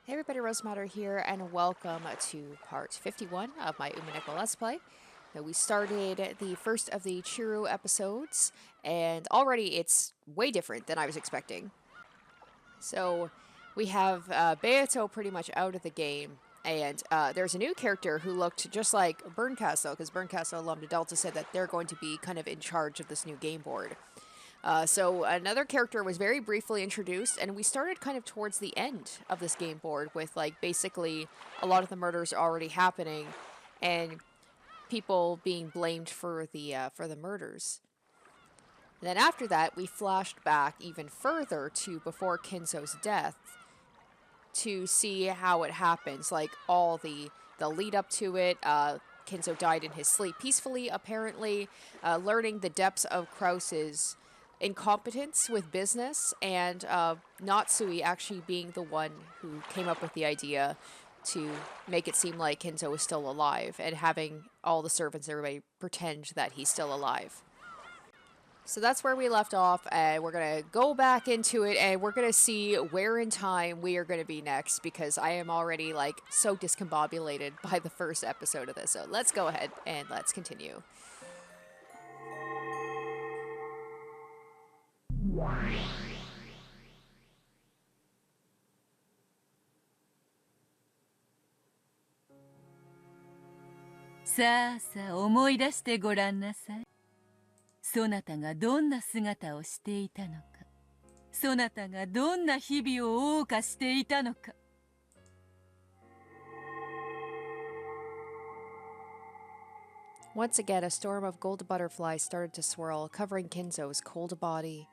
Hey everybody, Rosematter here, and welcome to part 51 of my Umineko Let's Play. Now, we started the first of the Chiro episodes, and already it's way different than I was expecting. So, we have Beato pretty much out of the game, and there's a new character who looked just like Burncastle, because Burncastle alumna Delta said that they're going to be kind of in charge of this new game board. So another character was very briefly introduced, and we started kind of towards the end of this game board with like basically a lot of the murders already happening, and people being blamed for the murders. And then after that, we flashed back even further to before Kinzo's death to see how it happens, like all the lead up to it. Kinzo died in his sleep peacefully, apparently, learning the depths of Krauss's incompetence with business, and Natsui actually being the one who came up with the idea to make it seem like Kinzo was still alive, and having all the servants, everybody, pretend that he's still alive. So that's where we left off, and we're going to go back into it, and we're going to see where in time we are going to be next, because I am already, like, so discombobulated by the first episode of this. So let's go ahead and let's continue. Sa 思い出してごらんなさい。そなたがどんな姿をしていたのか。そなたがどんな日々を謳歌していたのか。Once again, a storm of gold butterflies started to swirl, covering Kinzo's cold body.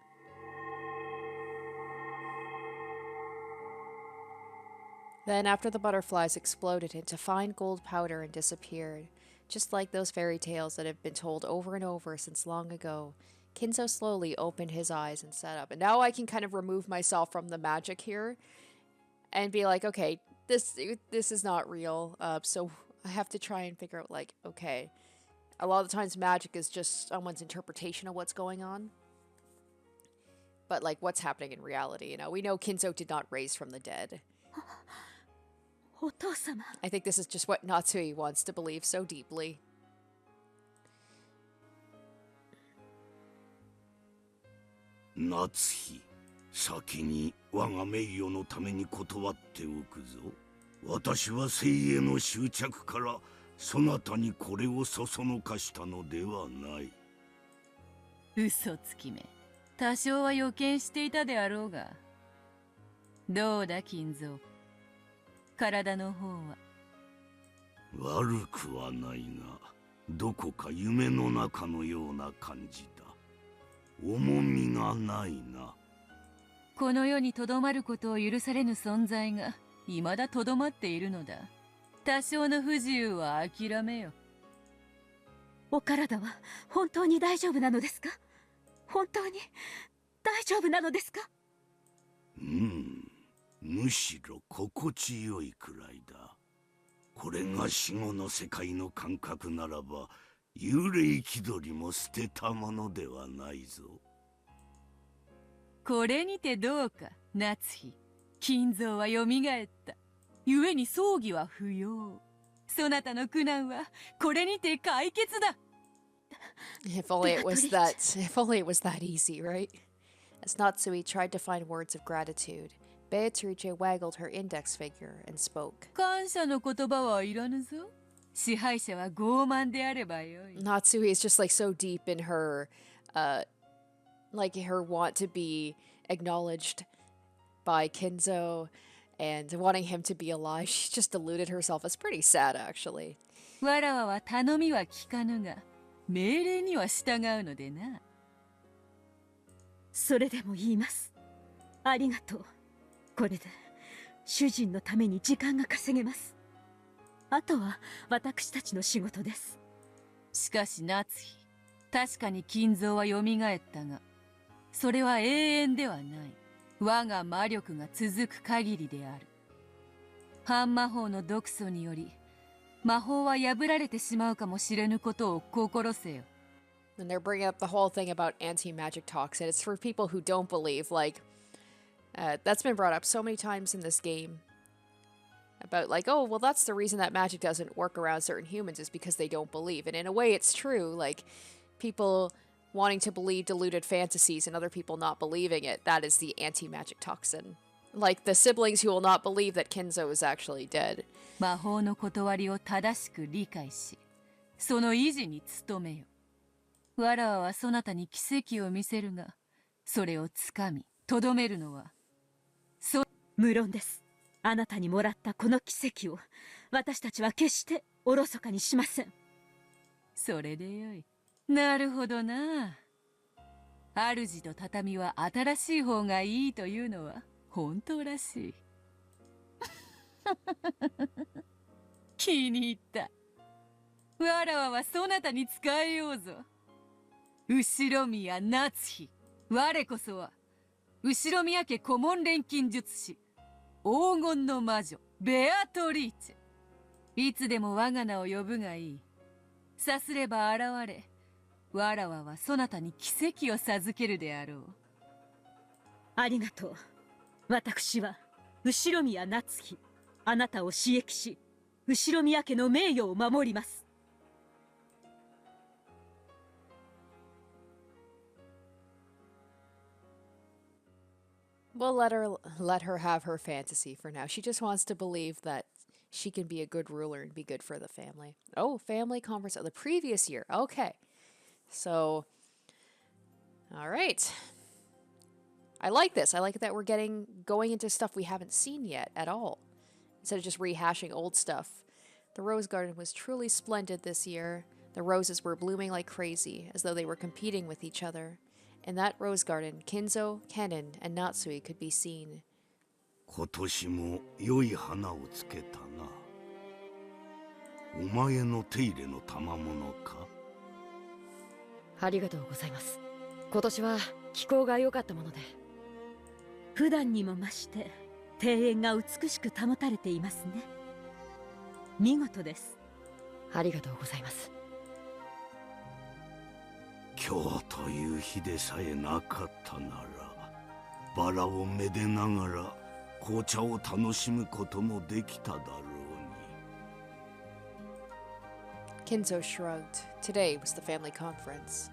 Then, after the butterflies exploded into fine gold powder and disappeared, just like those fairy tales that have been told over and over since long ago, Kinzo slowly opened his eyes and sat up. And now I can kind of remove myself from the magic here and be like, okay, this is not real. So I have to try and figure out, like, okay, a lot of the times magic is just someone's interpretation of what's going on. But, like, what's happening in reality? You know, we know Kinzo did not raise from the dead. I think this is just what Natsui wants to believe so deeply. Natsuhi, 先に我が名誉のために断っておくぞ。私は生への執着からそなたにこれをそそのかしたのではない。嘘つきめ。多少は予見していたであろうが。どうだ、金蔵。体の方は。悪くはないが、どこか夢の中のような感じだ。重みがないな。この世にとどまることを許されぬ存在が未だとどまっているのだ。多少の不自由は諦めよ。お体は本当に大丈夫なのですか？本当に大丈夫なのですか？むしろ心地よいくらいだ。これが死後の世界の感覚ならば、幽霊気取りも捨てたものではないぞ。これにてどうか、夏日。金蔵はよみがえった。故に葬儀は不要。そなたの苦難はこれにて解決だ。If only it was that. If only it was that easy, right? As Natsui tried to find words of gratitude, Beatrice waggled her index finger and spoke. 感謝の言葉はいらぬぞ。支配者は傲慢であればよい。Natsui is just like so deep in her, like her want to be acknowledged by Kinzo and wanting him to be alive. She just deluded herself. It's pretty sad, actually. わらわは頼みは聞かぬが、命令には従うのでな。それでも言います。ありがとう。これで主人のために時間が稼げます。あとは私たちの仕事です。しかし夏日、確かに金蔵はよみがえったが、それは永遠ではない。我が魔力が続く限りである。半魔法の毒素により、魔法は破られてしまうかもしれぬことを心せよ。And they're bringing up the whole thing about anti-magic toxin. It's for people who don't believe, like, that's been brought up so many times in this game. about like, oh, well, that's the reason that magic doesn't work around certain humans is because they don't believe. And in a way, it's true. Like, people wanting to believe deluded fantasies and other people not believing it, that is the anti-magic toxin. Like the siblings who will not believe that Kinzo is actually dead. 魔法の断りを正しく理解し、その維持に努めよ。わらわはそなたに奇跡を見せるが、それをつかみ、とどめるのは、無論です。あなたにもらったこの奇跡を、私たちは決しておろそかにしません。それでよい。なるほどな。主と畳は新しい方がいいというのは本当らしい。気に入った。わらわはそなたに仕えようぞ。後ろ宮夏日。我こそは後ろ宮家顧問錬金術師黄金の魔女ベアトリーチェ。いつでも我が名を呼ぶがいい。さすれば現れ、わらわはそなたに奇跡を授けるであろう。ありがとう。私は後ろ宮夏日。あなたを刺激し、後ろ宮家の名誉を守ります。We'll let her have her fantasy for now. She just wants to believe that she can be a good ruler and be good for the family. Oh, family conference of the previous year. Okay. So, all right. I like this. I like that we're going into stuff we haven't seen yet at all, instead of just rehashing old stuff. The rose garden was truly splendid this year. The roses were blooming like crazy, as though they were competing with each other. In that rose garden, Kinzo, Kennen, and Natsui could be seen. 今年も良い花をつけたな。お前の手入れの賜物か？ありがとうございます。今年は気候が良かったもので。普段にも増して庭園が美しく保たれていますね。見事です。ありがとうございます。今日という日でさえなかったなら、バラをめでながら紅茶を楽しむこともできただろうに。Kinzo shrugged. Today was the family conference.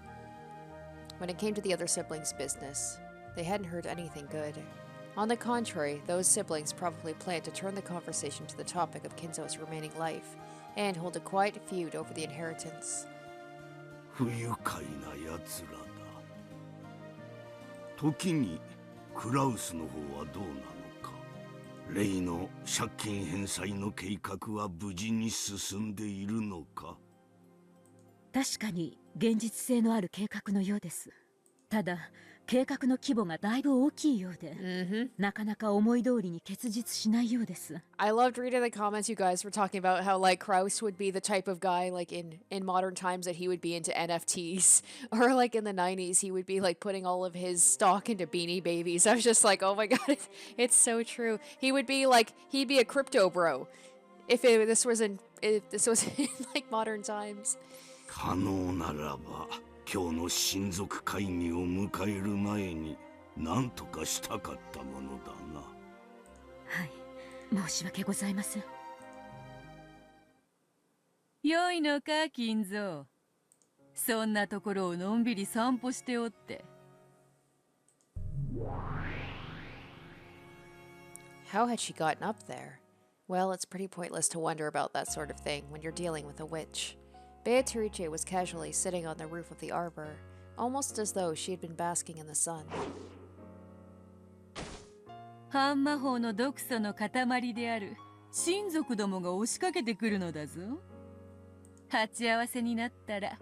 When it came to the other siblings' business, they hadn't heard anything good. On the contrary, those siblings probably planned to turn the conversation to the topic of Kinzo's remaining life and hold a quiet feud over the inheritance. 不愉快な奴らだ。時にクラウスの方はどうなのか。レイの借金返済の計画は無事に進んでいるのか。確かに現実性のある計画のようです。ただ計画の規模がだいぶ大きいようで、なかなか思い通りに結実しないようです。I loved reading the comments you guys were talking about how like Krauss would be the type of guy like in modern times that he would be into NFTs, or like in the 90s he would be like putting all of his stock into Beanie Babies. I was just like, oh my god, it's so true. He would be like, he'd be a crypto bro if this was in like modern times. 可能ならば今日の親族会議を迎える前に何とかしたかったものだな。はい、申し訳ございません。良いのか、金蔵。そんなところをのんびり散歩しておって。How had she gotten up there? Well, it's pretty pointless to wonder about that sort of thing when you're dealing with a witch. Beatrice was casually sitting on the roof of the arbor, almost as though she had been basking in the sun. 半魔法の毒素の塊である親族どもが押しかけてくるのだぞ。鉢合わせになったら、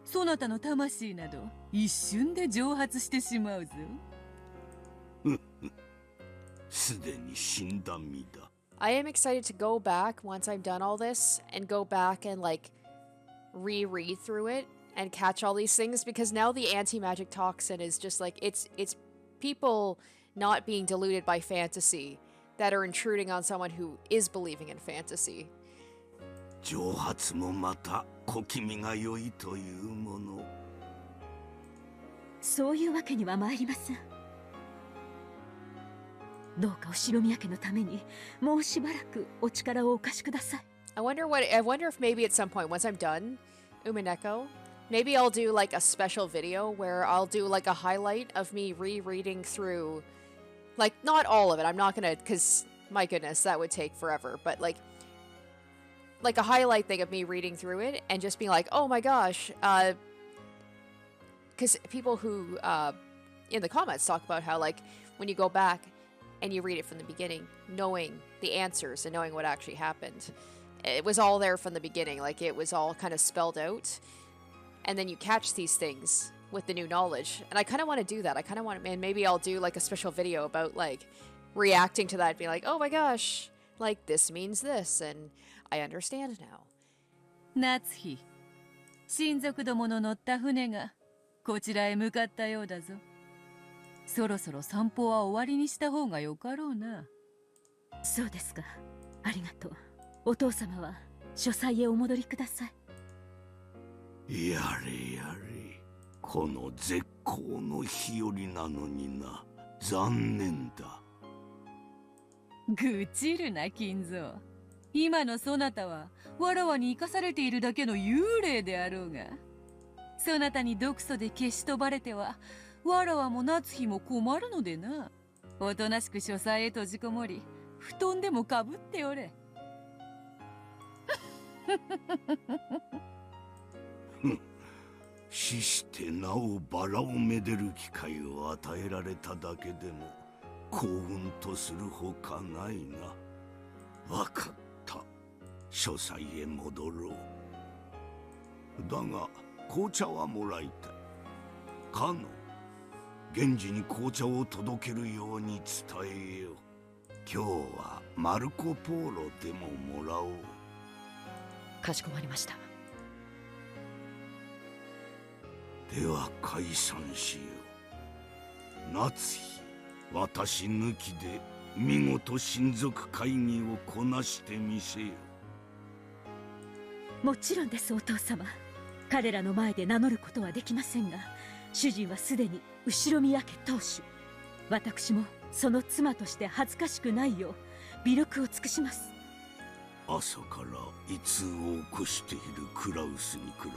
そなたの魂など一瞬で蒸発してしまうぞ。すでに死んだ身だ。I am excited to go back once I'm done all this and go back and like reread through it and catch all these things, because now the anti-magic toxin is just like it's people not being deluded by fantasy that are intruding on someone who is believing in fantasy. 蒸発もまた小気味が良いというもの。そういうわけには参りません。どうか後宮家のためにもうしばらくお力をお貸しください。I wonder if maybe at some point once I'm done Umineko, maybe I'll do like a special video where I'll do like a highlight of me rereading through, like not all of it. I'm not gonna, cause my goodness, that would take forever. But like a highlight thing of me reading through it and just being like, oh my gosh, because people who in the comments talk about how like when you go back and you read it from the beginning, knowing the answers and knowing what actually happened. It was all there from the beginning, like it was all kind of spelled out. And then you catch these things with the new knowledge. And I kind of want to do that. I kind of want to, and maybe I'll do like a special video about like reacting to that, being like, oh my gosh, like this means this, and I understand now. 夏日、親族どもの乗った船がこちらへ向かったようだぞ。そろそろ散歩は終わりにした方がよかろうな。そうですか。ありがとう。お父様は書斎へお戻りください。やれやれ、この絶好の日和なのにな。残念だ。愚痴るな、金蔵。今のそなたはわらわに生かされているだけの幽霊であろうが、そなたに毒素で消し飛ばれてはわらわも夏日も困るのでな。おとなしく書斎へ閉じこもり、布団でもかぶっておれ。死してなおバラをめでる機会を与えられただけでも幸運とするほかないな。わかった。書斎へ戻ろう。だが紅茶はもらいたい。かの源氏に紅茶を届けるように伝えよう。今日はマルコ・ポーロでももらおう。かしこまりました。では解散しよう。夏日、私抜きで見事親族会議をこなしてみせよ。もちろんですお父様。彼らの前で名乗ることはできませんが、主人はすでに後宮家当主。私もその妻として恥ずかしくないよう微力を尽くします。朝から胃痛を起こしているクラウスに比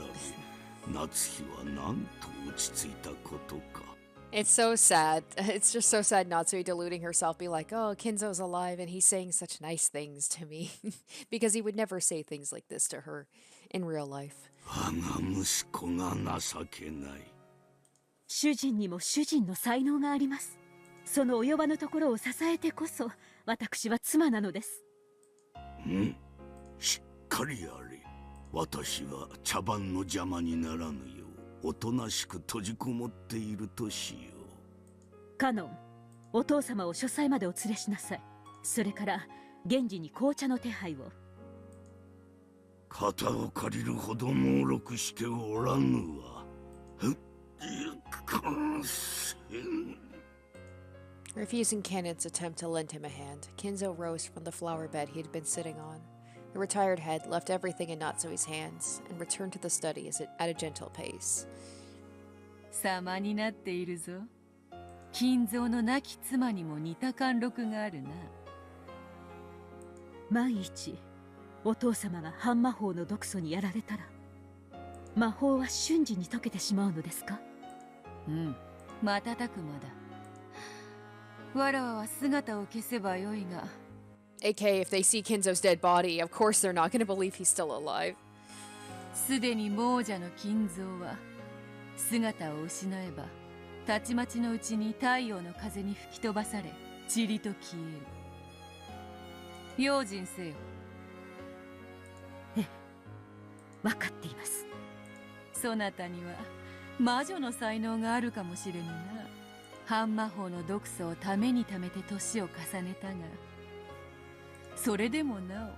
べ、夏日はなんと落ち着いたことか。It's so sad. It's just so sad Natsui deluding herself, be like, oh, Kinzo's alive and he's saying such nice things to me. Because he would never say things like this to her in real life. 我が息子が情けない。主人にも主人の才能があります。その及ばぬところを支えてこそ私は妻なのです。しっかりやれ。私は茶番の邪魔にならぬようおとなしく閉じこもっているとしよう。カノン、お父様を書斎までお連れしなさい。それから源氏に紅茶の手配を。肩を借りるほど猛録しておらぬわ。Refusing Cannon's attempt to lend him a hand, Kinzo rose from the flower bed he had been sitting on. The retired head left everything in Natsui's hands and returned to the study at a gentle pace. 様になっているぞ。金蔵の亡き妻にも似た貫禄があるな。万一お父様が半魔法の毒素にやられたら、魔法は瞬時に解けてしまうのですか？うん、瞬く間だ。わらわは姿を消せばよいが。AK, if they see Kinzo's dead body, of course they're not going to believe he's still alive. すでに亡者の金蔵は姿を失えばたちまちのうちに太陽の風に吹き飛ばされ塵と消える。用心せよ。ええ、分かっています。そなたには魔女の才能があるかもしれぬな。半魔法の毒素をためにためて年を重ねたが、それでもな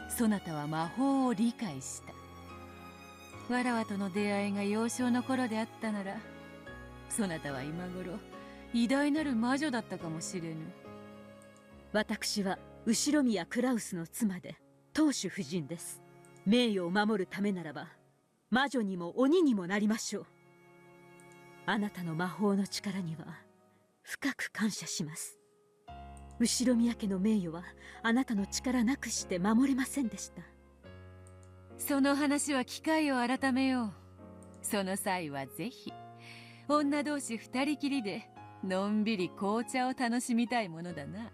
おそなたは魔法を理解した。わらわとの出会いが幼少の頃であったなら、そなたは今頃偉大なる魔女だったかもしれぬ。私は後宮クラウスの妻で当主夫人です。名誉を守るためならば魔女にも鬼にもなりましょう。あなたの魔法の力には深く感謝します。後宮家の名誉はあなたの力なくして守れませんでした。その話は機会を改めよう。その際はぜひ女同士二人きりでのんびり紅茶を楽しみたいものだな。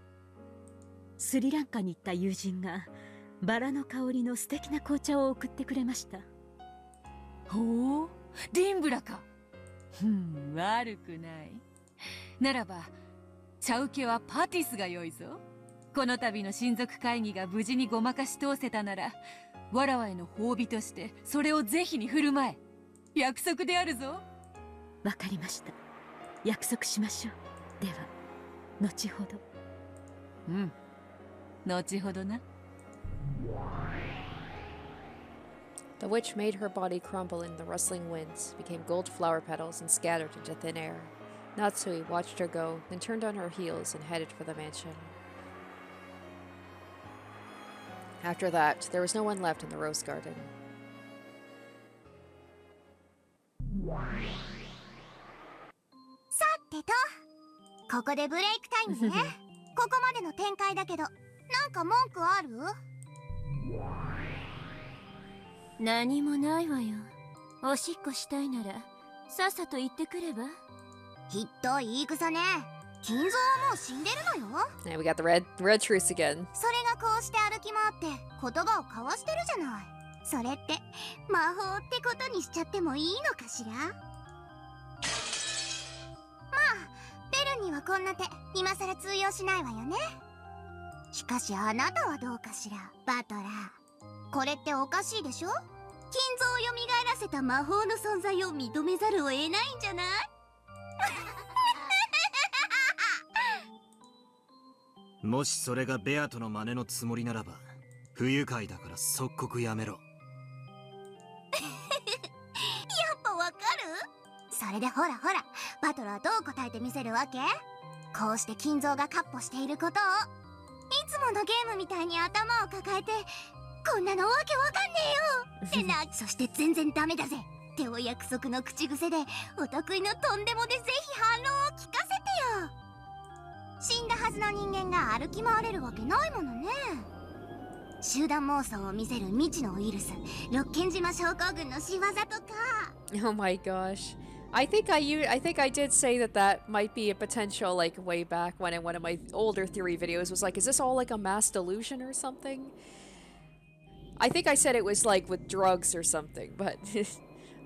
スリランカに行った友人がバラの香りの素敵な紅茶を送ってくれました。ほう、リンブラか。悪くない。ならば茶受けはパティスが良いぞ。この度の親族会議が無事にごまかし通せたなら、わらわへの褒美としてそれをぜひに振る舞え。約束であるぞ。わかりました。約束しましょう。では後ほど。後ほどな。The witch made her body crumble in the rustling winds, became gold flower petals, and scattered into thin air. Natsui watched her go, then turned on her heels and headed for the mansion. After that, there was no one left in the rose garden. さてと、ここでブレイクタイムね。ここまでの展開だけど、なんか文句ある？何もないわよ。おしっこしたいならさっさと行ってくれば。ひどい言い草ね。金蔵はもう死んでるのよ。And we got the red truth again. それがこうして歩き回って言葉を交わしてるじゃない。それって魔法ってことにしちゃってもいいのかしら。まあベルにはこんな手今さら通用しないわよね。しかしあなたはどうかしら、バトラー。これっておかしいでしょ。金蔵を蘇らせた魔法の存在を認めざるを得ないんじゃない？もしそれがベアとの真似のつもりならば、不愉快だから即刻やめろ。やっぱわかる？それでほらほら、バトラーどう答えてみせるわけ？こうして金蔵がカッポしていることを。いつものゲームみたいに頭を抱えて、こんなのわけわかんねえよってな。そして全然ダメだぜってお約束の口癖で、お得意のとんでもでぜひ反論を聞かせてよ。死んだはずの人間が歩き回れるわけないものね。集団妄想を見せる未知のウイルス、六軒島症候群の仕業とか。Oh my gosh. I think I did say that might be a potential, like, way back when in one of my older theory videos was like, is this all like a mass delusion or something? I think I said it was like with drugs or something, but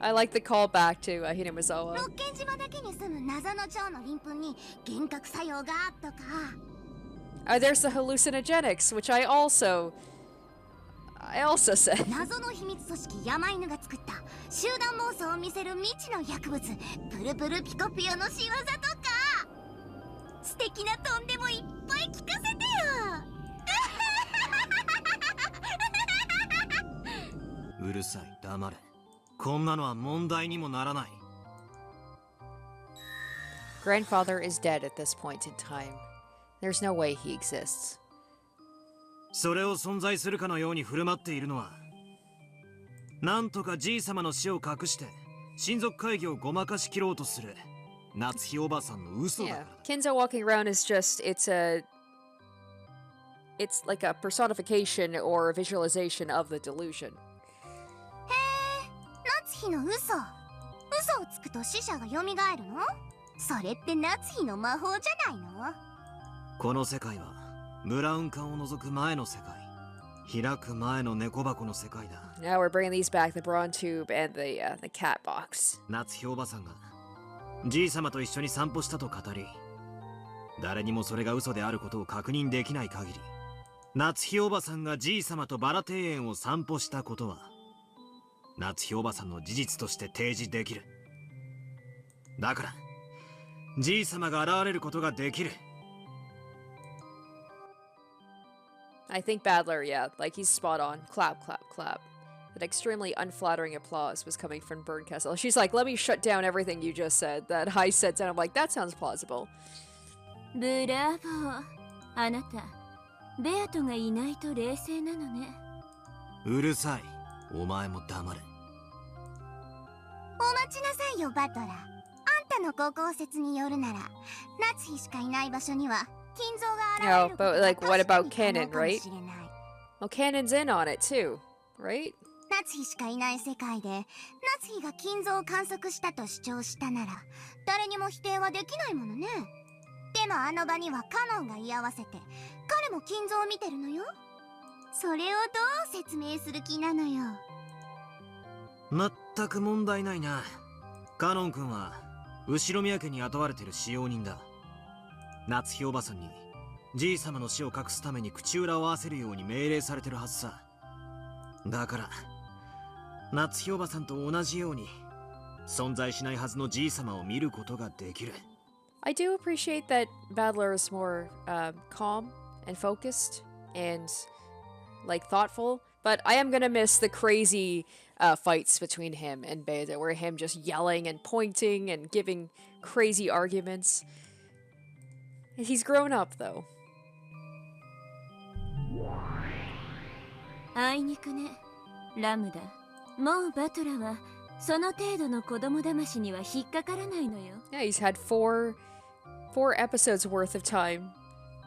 I like the callback to Hinamizawa. 六軒島だけに住む謎の蝶の鱗粉に幻覚作用がとか。There's the hallucinogenics, which I also said. 謎の秘密組織山犬が作った集団妄想を見せる未知の薬物、プルプルピコピオの仕業とか。素敵なとんでもいっぱい聞かせてよ。うるさい、黙れ。こんなのは問題にもならない。Grandfather is dead at this point in time. There's no way he exists. それを存在するかのように振る舞っているのは、なんとかじい様の死を隠して親族会議をごまかしきろうとする夏日おばさんの嘘だから Yeah. Kinzo walking around is just, it's like a personification or a visualization of the delusion. 夏日の嘘。嘘をつくと死者が蘇るの？それって夏日の魔法じゃないの？この世界はブラウン管を除く前の世界、開く前の猫箱の世界だ。Now we're bringing these back, the brawn tube and the cat box. 夏日おばさんがじい様と一緒に散歩したと語り、誰にもそれが嘘であることを確認できない限り、夏日おばさんがじい様とバラ庭園を散歩したことは夏日おばさんの事実として提示できる。だからじい様が現れることができる。I think Badler, yeah, like he's spot on. Clap, clap, clap. That extremely unflattering applause was coming from Burncastle. She's like, let me shut down everything you just said. That high set down. I'm like, that sounds plausible. ブラボー。あなたベアトがいないと冷静なのね。うるさい。お前も黙れ。お待ちなさいよバトラー。あんたの高校説によるなら、夏日しかいない場所には金蔵が現 No, れること but は like, what 確か about に可能 canon, かも right? しれない。 Well, Canon's in on it too, right? 夏日しかいない世界で夏日が金蔵を観測したと主張したなら誰にも否定はできないものね。でもあの場にはカノンが居合わせて彼も金蔵を見てるのよ。それをどう説明する気なのよ。全く問題ないな。カノン君は後ろ宮家に雇われてる使用人だ。夏日おばさんにじい様の死を隠すために口裏を合わせるように命令されてるはずさ。だから夏日おばさんと同じように存在しないはずのじい様を見ることができる。I do appreciate that Battler is more calm and focused and like thoughtful, but I am gonna miss the crazy fights between him and Beta, where him just yelling and pointing and giving crazy arguments. He's grown up though. あいにくね、ラムダ。もうバトラはその程度の子供騙しには引っかからないのよ。Yeah, he's had four episodes worth of time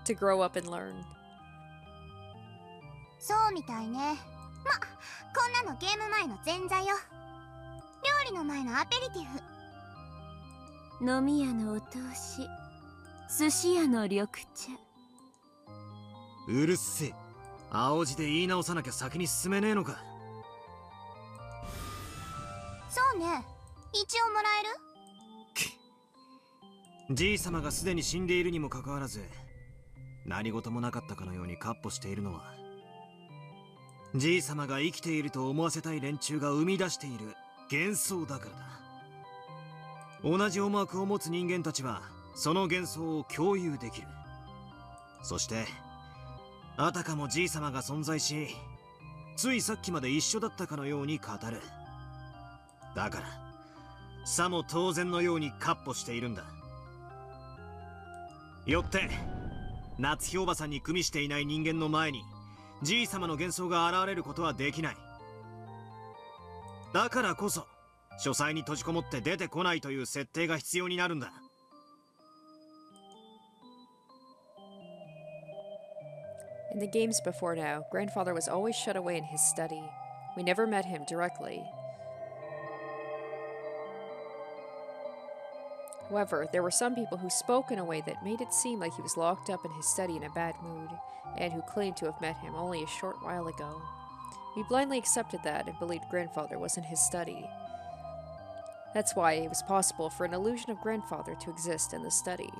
to grow up and learn. そうみたいね。ま、こんなのゲーム前の前座よ。料理の前のアペリティフ。飲み屋のお通し、寿司屋の緑茶。うるせえ。青字で言い直さなきゃ先に進めねえのか。そうね。一応もらえる？じい様がすでに死んでいるにもかかわらず何事もなかったかのように闊歩しているのは、じい様が生きていると思わせたい連中が生み出している幻想だからだ。同じ思惑を持つ人間たちはその幻想を共有できる。そしてあたかもじい様が存在し、ついさっきまで一緒だったかのように語る。だからさも当然のように闊歩しているんだ。よって夏日おばさんに組みしていない人間の前にじい様の幻想が現れることはできない。だからこそ書斎に閉じこもって出てこないという設定が必要になるんだ。In the games before now, Grandfather was always shut away in his study. We never met him directly. However, there were some people who spoke in a way that made it seem like he was locked up in his study in a bad mood, and who claimed to have met him only a short while ago. We blindly accepted that and believed Grandfather was in his study. That's why it was possible for an illusion of Grandfather to exist in the study.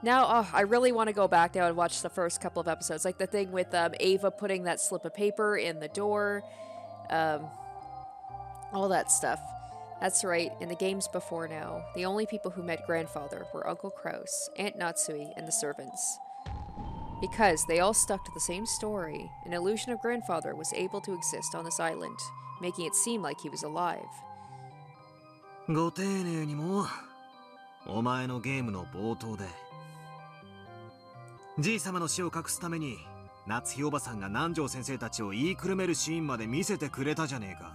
Now, I really want to go back now and watch the first couple of episodes, like the thing with Ava putting that slip of paper in the door, all that stuff. That's right, in the games before now, the only people who met Grandfather were Uncle Krauss, Aunt Natsui, and the servants. Because they all stuck to the same story, an illusion of Grandfather was able to exist on this island, making it seem like he was alive. ご丁寧にも、お前のゲームの冒頭でじい様の死を隠すために夏日おばさんが南條先生たちを言いくるめるシーンまで見せてくれたじゃねえか。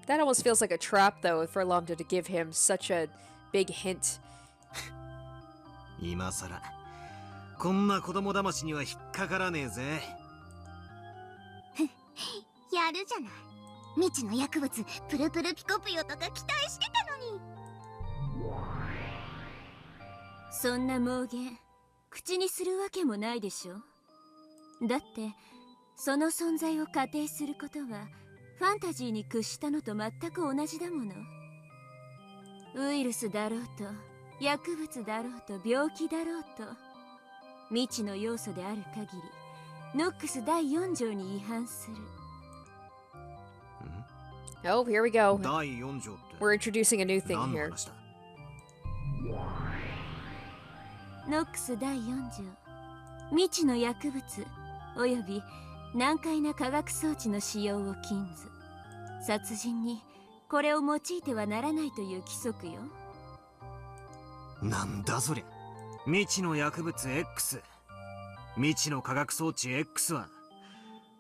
That almost feels like a trap, though, for Lambda to give him such a big hint. 今さらこんな子供騙しには引っかからねえぜ。やるじゃない。未知の薬物プルプルピコピヨとか期待してたのに。そんな妄言口にするわけもないでしょ。だってその存在を仮定することはファンタジーに屈したのと全く同じだもの。ウイルスだろうと薬物だろうと病気だろうと未知の要素である限りノックス第4条に違反する。Oh, here we go. 第4条って We're introducing a new thing 何の here. 話だ。ノックス第4条、未知の薬物および難解な化学装置の使用を禁ず、殺人にこれを用いてはならないという規則よ。なんだそりゃ。未知の薬物 X、 未知の化学装置 X は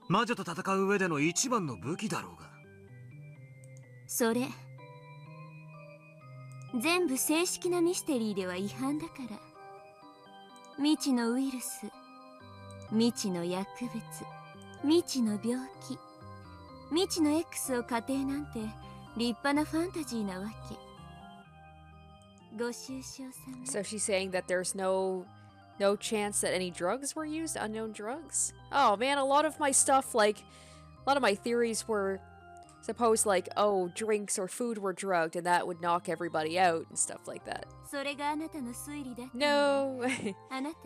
魔女と戦う上での一番の武器だろうが。それ全部正式なミステリーでは違反だから。未知のウイルス、未知の薬物、未知の病気、未知の X を仮定なんて立派なファンタジーなわけ。ご愁傷様。 So she's saying that there's no chance that any drugs were used, unknown drugs. Oh man, a lot of my stuff, like a lot of my theories were suppose like, oh, drinks or food were drugged and that would knock everybody out and stuff like that. それがあなたの推理だった。 No. あなた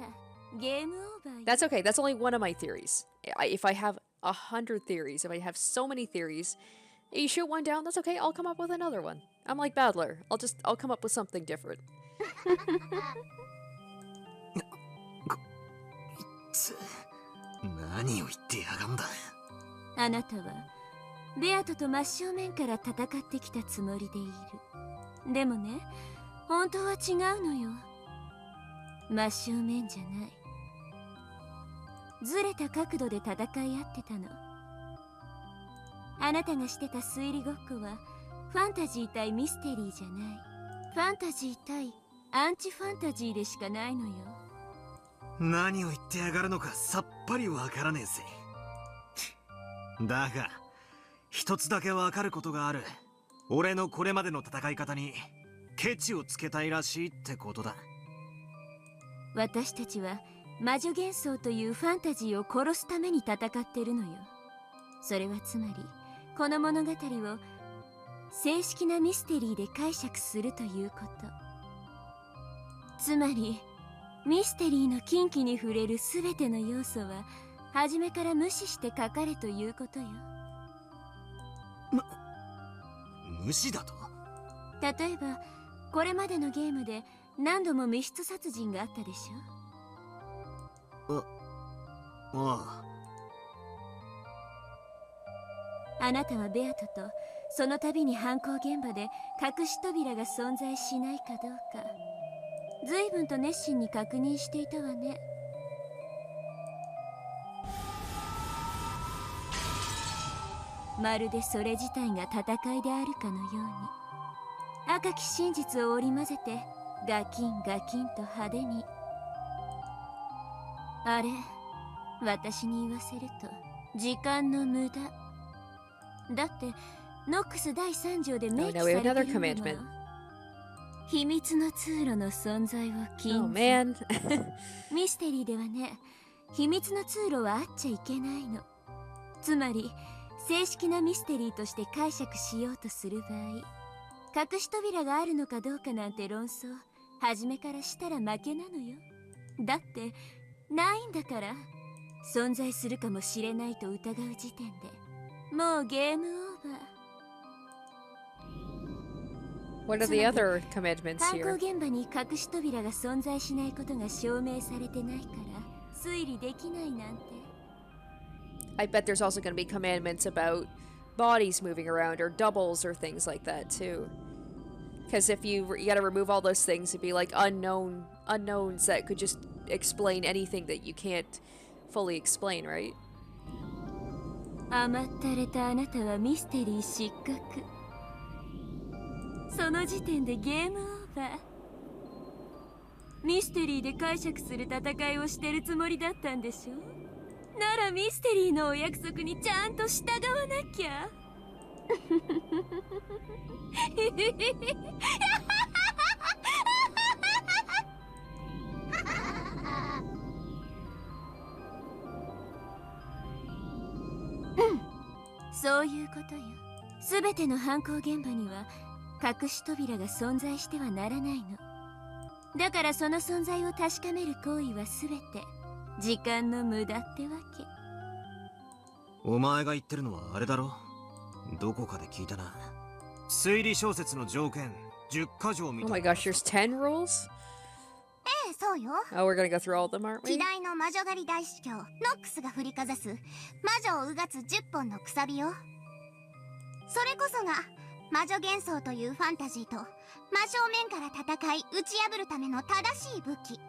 ゲームオーバーよ。 That's okay. That's only one of my theories. If I have 100 theories, if I have so many theories, you shoot one down, that's okay. I'll come up with another one. I'm like Badler. I'll come up with something different. 何を言ってやがんだ。あなたはベアトと真正面から戦ってきたつもりでいる。でもね、本当は違うのよ。真正面じゃない。ずれた角度で戦い合ってたの。あなたがしてた推理ごっこはファンタジー対ミステリーじゃない。ファンタジー対アンチファンタジーでしかないのよ。何を言ってやがるのかさっぱりわからねえぜ。だが一つだけわかることがある。俺のこれまでの戦い方にケチをつけたいらしいってことだ。私たちは魔女幻想というファンタジーを殺すために戦ってるのよ。それはつまりこの物語を正式なミステリーで解釈するということ。つまりミステリーの禁忌に触れるすべての要素は初めから無視して書かれということよ。無視だと？例えばこれまでのゲームで何度も密室殺人があったでしょ。ああ。あなたはベアトとその度に犯行現場で隠し扉が存在しないかどうか随分と熱心に確認していたわね。まるでそれ自体が戦いであるかのように赤き真実を織り交ぜてガキンガキンと派手に。あれ、私に言わせると時間の無駄だって。ノックス第3条で明記されているのは秘密の通路の存在を禁ず。ミステリーではね、秘密の通路はあっちゃいけないの。つまり正式なミステリーとして解釈しようとする場合、隠し扉があるのかどうかなんて論争初めからしたら負けなのよ。だってないんだから。存在するかもしれないと疑う時点でもうゲームオーバー。What are the other commandments 犯 here? 行現場に隠し扉が存在しないことが証明されてないから推理できないなんて。 I bet there's also going to be commandments about bodies moving around or doubles or things like that too. Because if you gotta remove all those things, it'd be like unknowns that could just explain anything that you can't fully explain, right? 甘ったれたあなたはミステリー失格。その時点でゲームオーバー。ミステリーで解釈する戦いをしてるつもりだったんでしょ。ならミステリーのお約束にちゃんと従わなきゃ。そういうことよ。すべての犯行現場には隠し扉が存在してはならないの。だからその存在を確かめる行為はすべて時間の無駄ってわけ。お前が言ってるのはあれだろ。どこかで聞いたな。推理小説の条件10箇条みたいな。 Oh my gosh, there's 10 rules? ええ、そうよ。 Oh, we're gonna go through all of them, aren't 希 we? 代の魔女狩り大司教ノックスが振りかざす魔女をうがつ10本のくさびよ。それこそが魔女幻想というファンタジーと真正面から戦い打ち破るための正しい武器。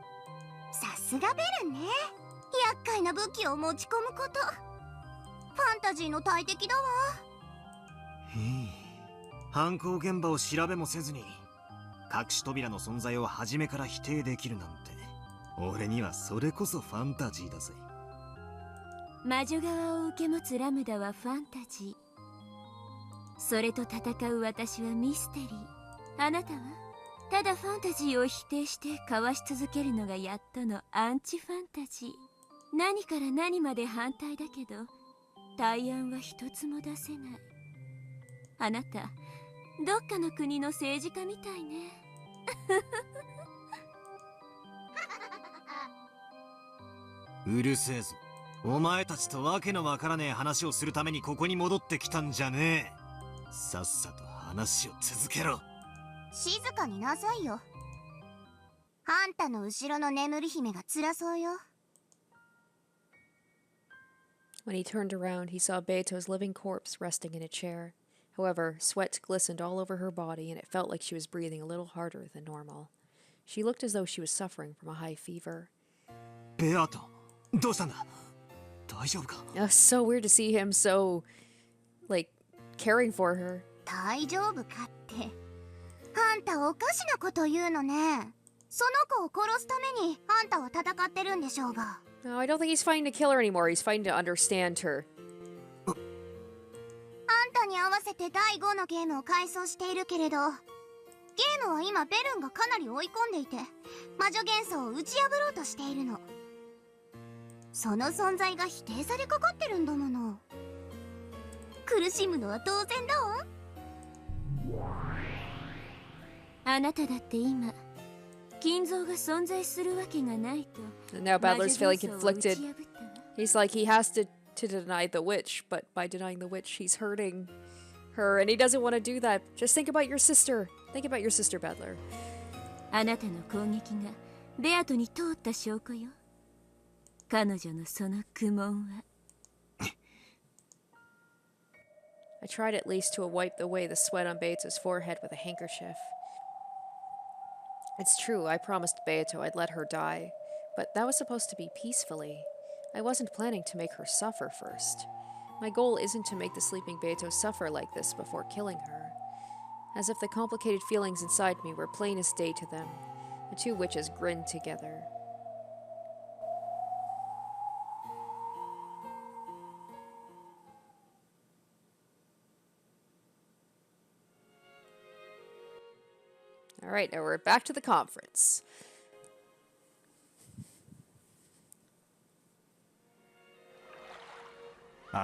さすがベルンね。厄介な武器を持ち込むこと、ファンタジーの大敵だわ。犯行現場を調べもせずに隠し扉の存在を初めから否定できるなんて俺にはそれこそファンタジーだぜ。魔女側を受け持つラムダはファンタジー。それと戦う私はミステリー。あなたはただファンタジーを否定してかわし続けるのがやっとのアンチファンタジー。何から何まで反対だけど対案は一つも出せない。あなたどっかの国の政治家みたいね。うるせえぞ。お前たちとわけのわからねえ話をするためにここに戻ってきたんじゃねえ。さっさと話を続けろ。静かになさいよ。あんたの後ろの眠り姫が辛そうよ。When he turned around, he saw Beato's living corpse resting in a chair. However, sweat glistened all over her body, and it felt like she was breathing a little harder than normal. She looked as though she was suffering from a high fever. ベアト、どうしたんだ？大丈夫か？ So weird to see him so, like, caring for her. 大丈夫かって。あんたおかしなこと言うのね。その子を殺すためにあんたは戦ってるんでしょうが。No, I don't think he's fighting to kill her anymore. He's fighting to understand her. あんたに合わせて第5のゲームを改装しているけれど、ゲームは今ベルンがかなり追い込んでいて、魔女元素を打ち破ろうとしているの。その存在が否定されかかってるんだもの。苦しむのは当然だわ。あなただって今金像が存在するわけがないと。And now Battler's feeling conflicted. He's like he has to deny the witch, but by denying the witch, he's hurting her, and he doesn't want to do that. Just think about your sister. Think about your sister, Battler. あなたの攻撃がベアトに通った証拠よ。彼女のその苦悶は。I tried at least to wipe away the sweat on Beato's forehead with a handkerchief. It's true, I promised Beato I'd let her die, but that was supposed to be peacefully. I wasn't planning to make her suffer first. My goal isn't to make the sleeping Beato suffer like this before killing her. As if the complicated feelings inside me were plain as day to them, the two witches grinned together. Alright, now we're back to the conference.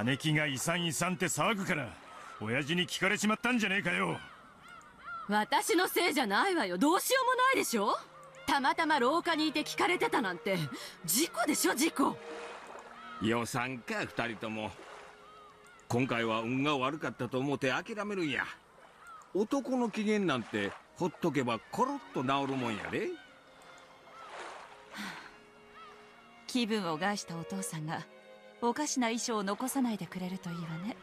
姉貴が遺産遺産って騒ぐから親父に聞かれちまったんじゃねえかよ。私のせいじゃないわよ。どうしようもないでしょ。たまたま廊下にいて聞かれてたなんて事故でしょ、事故。予算か二人とも。今回は運が悪かったと思って諦めるんや。男の機嫌なんてほっとけばコロッと治るもんやで。気分を害したお父さんがおかしな衣装を残さないでくれるといいわね。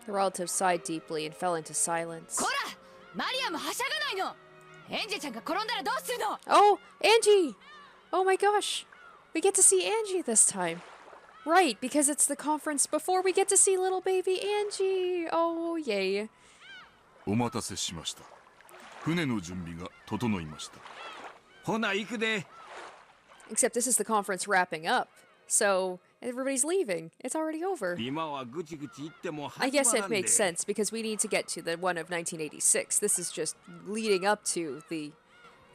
The relatives sighed deeply and fell into silence. こら、マリアもはしゃがないの。エンジェちゃんが転んだらどうするの。 Oh, Angie! Oh my gosh. We get to see Angie this time. Right, because it's the conference before we get to see little baby Angie. Oh, yay. お待たせしました。船の準備が整いました。ほな行くで。Except this is the conference wrapping up. So everybody's leaving. It's already over. 今はぐちぐち言っても I 始ま guess ら it んで。 makes sense because we need to get to the one of 1986. This is just leading up to the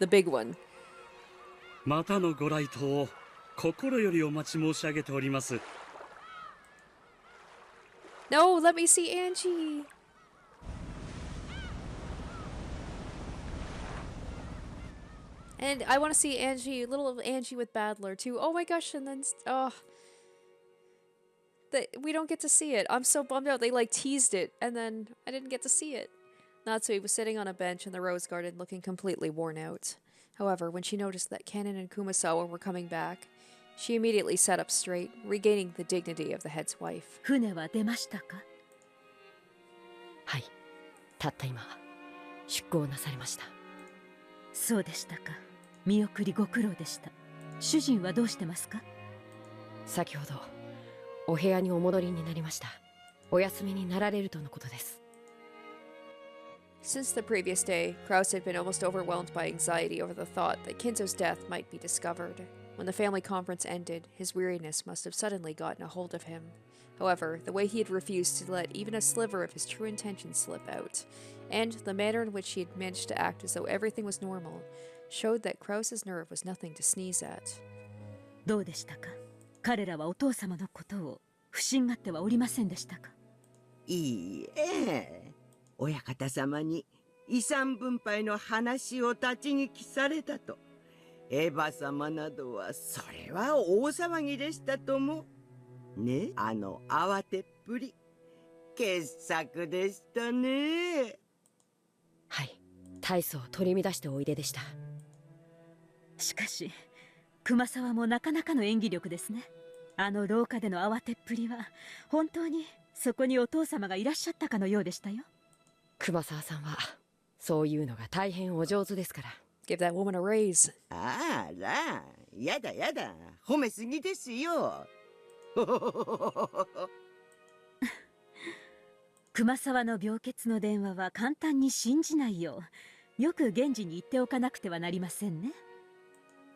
big one. またのご来島を心よりお待ち申し上げております。 No, let me see Angie. And I want to see Angie, little Angie with Badler too. Oh my gosh, and then we don't get to see it. I'm so bummed out. They like teased it and then I didn't get to see it. Natsui was sitting on a bench in the rose garden looking completely worn out. However, when she noticed that Kanon and Kumasawa were coming back, she immediately sat up straight, regaining the dignity of the head's wife. 船は出ましたか。はい、たった今出港なされました。そうでしたか。見送りご苦労でした。主人はどうしてますか。先ほどお部屋にお戻りになりました。お休みになられるとのことです。Since the previous day, Krauss had been almost overwhelmed by anxiety over the thought that Kinzo's death might be discovered. When the family conference ended, his weariness must have suddenly gotten a hold of him. However, the way he had refused to let even a sliver of his true intentions slip out, and the manner in which he had managed to act as though everything was normal, showed that Krauss's nerve was nothing to sneeze at. どうでしたか？彼らはお父様のことを不審がってはおりませんでしたか？いいえ、親方様に遺産分配の話を立ち聞きされたと。エヴァ様などはそれは大騒ぎでしたとも。ね、あの慌てっぷり。傑作でしたね。はい、大層取り乱しておいででした。しかし熊沢もなかなかの演技力ですね。あの廊下での慌てっぷりは本当にそこにお父様がいらっしゃったかのようでしたよ。熊沢さんはそういうのが大変お上手ですから。Give that woman a raise. あら、やだやだ、褒めすぎですよ。熊沢の病欠の電話は簡単に信じないよう、よく現地に行っておかなくてはなりませんね。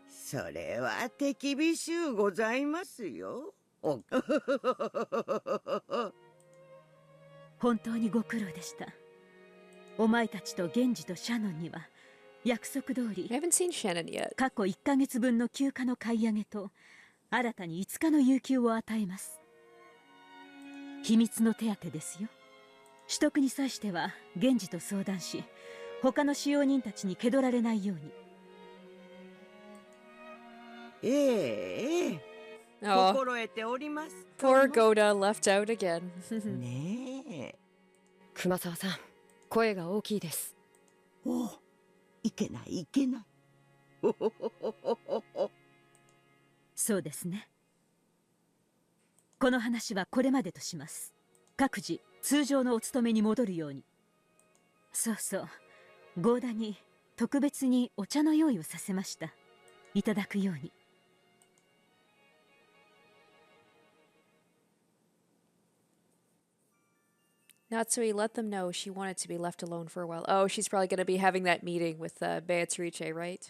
それは手厳しゅうございますよ。本当にご苦労でした。お前たちと源氏とシャノンには約束通り I haven't seen Shannon yet. 過去1ヶ月分の休暇の買い上げと新たに5日の有給を与えます。秘密の手当ですよ。取得に際しては源氏と相談し、他の使用人たちに気取られないように。ええ、Oh, 心得ております。poor Goda left out again. ねえ。熊沢さん、声が大きいです。お、いけないいけない。そうですね。この話はこれまでとします。各自通常のお勤めに戻るように。そうそう、ゴーダに特別にお茶の用意をさせました。いただくように。Natsui let them know she wanted to be left alone for a while. Oh, she's probably going to be having that meeting with Beatrice, right?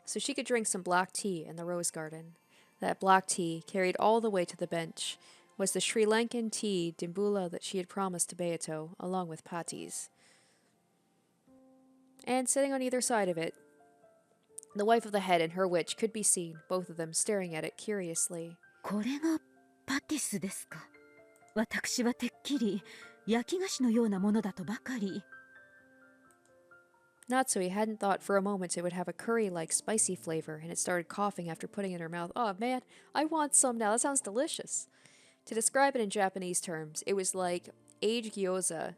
So she could drink some black tea in the rose garden. That black tea, carried all the way to the bench, was the Sri Lankan tea dimbula that she had promised to Beato, along with patties. And sitting on either side of it, the wife of the head and her witch could be seen, both of them staring at it curiously. これがパティスですか。私はてっきり焼き菓子のようなものだとばかり。Natsui hadn't thought for a moment it would have a curry-like spicy flavor, and it started coughing after putting it in her mouth. Oh man, I want some now. That sounds delicious. To describe it in Japanese terms, it was like aged gyoza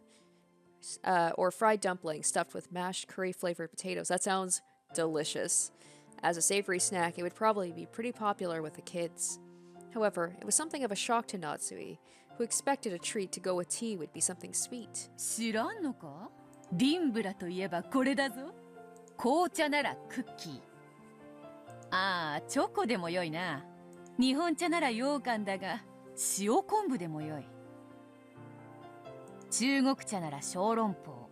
or fried dumplings stuffed with mashed curry-flavored potatoes. That sounds delicious. As a savory snack, it would probably be pretty popular with the kids. However, it was something of a shock to Natsui, who expected a treat to go with tea would be something sweet. 知らんのか？リンブラといえばこれだぞ。紅茶ならクッキー。ああ、チョコでもよいな。日本茶なら羊羹だが、塩昆布でもよい。中国茶なら小籠包。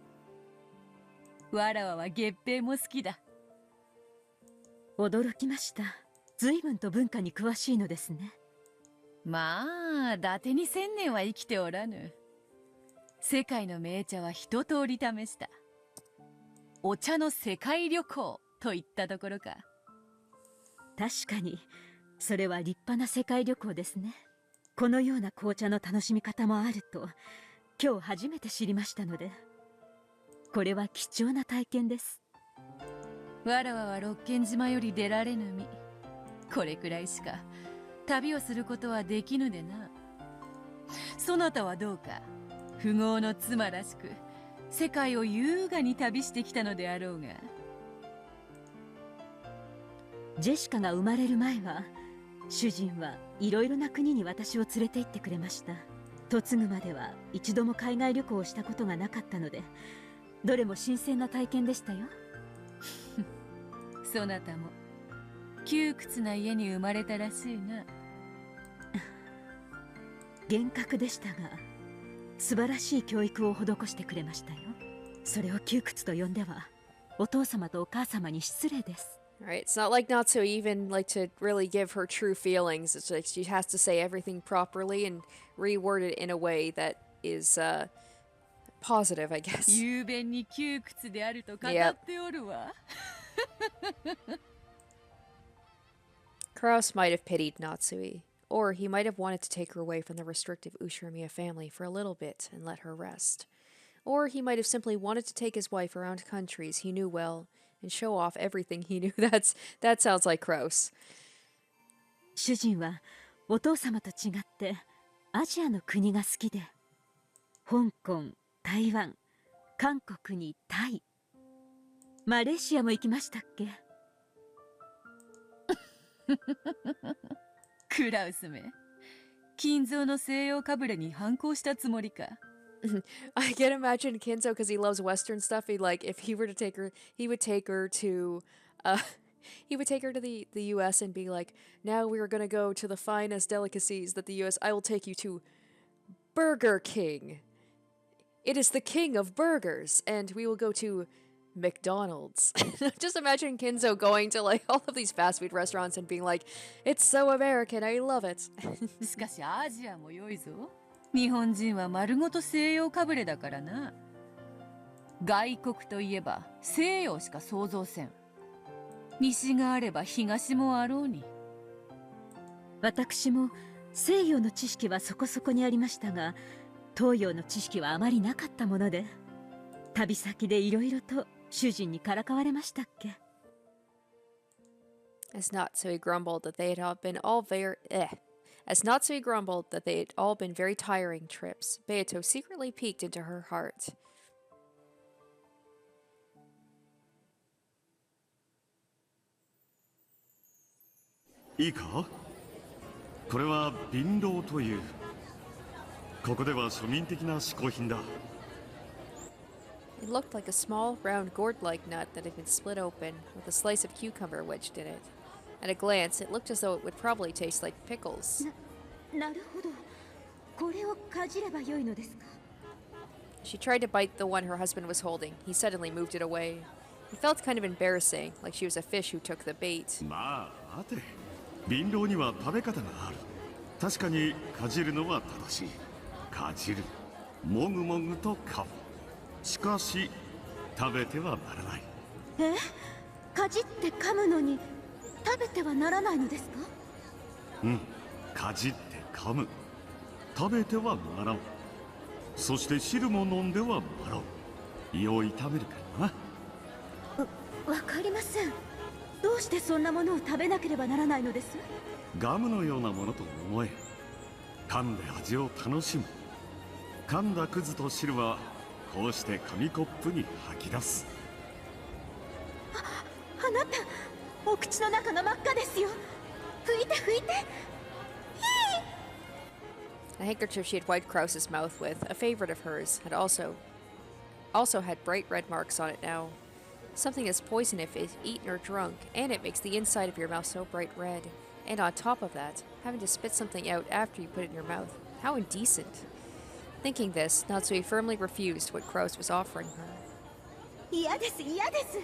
わらわは月餅も好きだ。驚きました。随分と文化に詳しいのですね。まあ、伊達に1000年は生きておらぬ。世界の名茶は一通り試した。お茶の世界旅行といったところか。確かに、それは立派な世界旅行ですね。このような紅茶の楽しみ方もあると、今日初めて知りましたので、これは貴重な体験です。わらわは六軒島より出られぬ身。これくらいしか旅をすることはできぬでな。そなたはどうか、富豪の妻らしく世界を優雅に旅してきたのであろうが。ジェシカが生まれる前は、主人はいろいろな国に私を連れて行ってくれました。嫁ぐまでは一度も海外旅行をしたことがなかったので、どれも新鮮な体験でしたよ。そなたも窮屈な家に生まれたらしいな。厳格でしたが、素晴らしい教育を施してくれましたよ。それを窮屈と呼んではお父様とお母様に失礼です。 Right, it's not like Natsui even like to really give her true feelings. It's like she has to say everything properly and reword it in a way that is positive, I guess. 雄弁に窮屈であると語っておるわ。Krauss might have pitied Natsui, or he might have wanted to take her away from the restrictive Ushiromiya family for a little bit and let her rest. Or he might have simply wanted to take his wife around countries he knew well and show off everything he knew. That sounds like Krauss. 主人はお父様と違ってアジアの国が好きで、香港、台湾、韓国にタイ、マレーシアも行きましたっけ？クラウスめ、金蔵の西洋かぶれに反抗したつもりか。I can imagine Kinzo, because he loves Western stuff. If he were to take her, he would take her to, he would take her to the U.S. and be like, now we are going to go to the finest delicacies that the U.S. I will take you to Burger King. It is the king of burgers, and we will go to McDonald's. Just imagine Kinzo going to like all of these fast food restaurants and being like, it's so American, I love it. しかしアジアも良いぞ。日本人は丸ごと西洋かぶれだからな。外国といえば西洋しか想像せん。西があれば東もあろうに。私も西洋の知識はそこそこにありましたが、東洋の知識はあまりなかったもので、旅先でいろいろと主人にからかわれましたっけ。As Natsui grumbled that they had been all As Natsui grumbled that they had all been very tiring trips, Beato secretly peeked into her heart. いいか？これは瓶籠という。ここでは庶民的な嗜好品だ。It looked like a small, round, gourd-like nut that had been split open, with a slice of cucumber wedged in it. At a glance, it looked as though it would probably taste like pickles. なるほど。これをかじればよいのですか。 She tried to bite the one her husband was holding. He suddenly moved it away. It felt kind of embarrassing, like she was a fish who took the bait. まあ、待て。瓶籠には食べ方がある。確かにかじるのは正しい。かじる。もぐもぐと噛む。しかし、食べてはならない。え？かじって噛むのに食べてはならないのですか？うん。かじって噛む。食べてはならん。そして汁も飲んではならん。胃を痛めるからな。わかりません。どうしてそんなものを食べなければならないのです？ガムのようなものと思え。噛んで味を楽しむ。噛んだくずと汁はこうして紙コップに吐き出す。あなた、お口の中が真っ赤ですよ。拭いて拭いて。The handkerchief she had wiped Krauss's mouth with, a favorite of hers, had also had bright red marks on it now. Something is poison if it's eaten or drunk, and it makes the inside of your mouth so bright red. And on top of that, having to spit something out after you put it in your mouth. How indecent. Thinking this, Natsui firmly refused what Krauss was offering her. 嫌です、嫌です。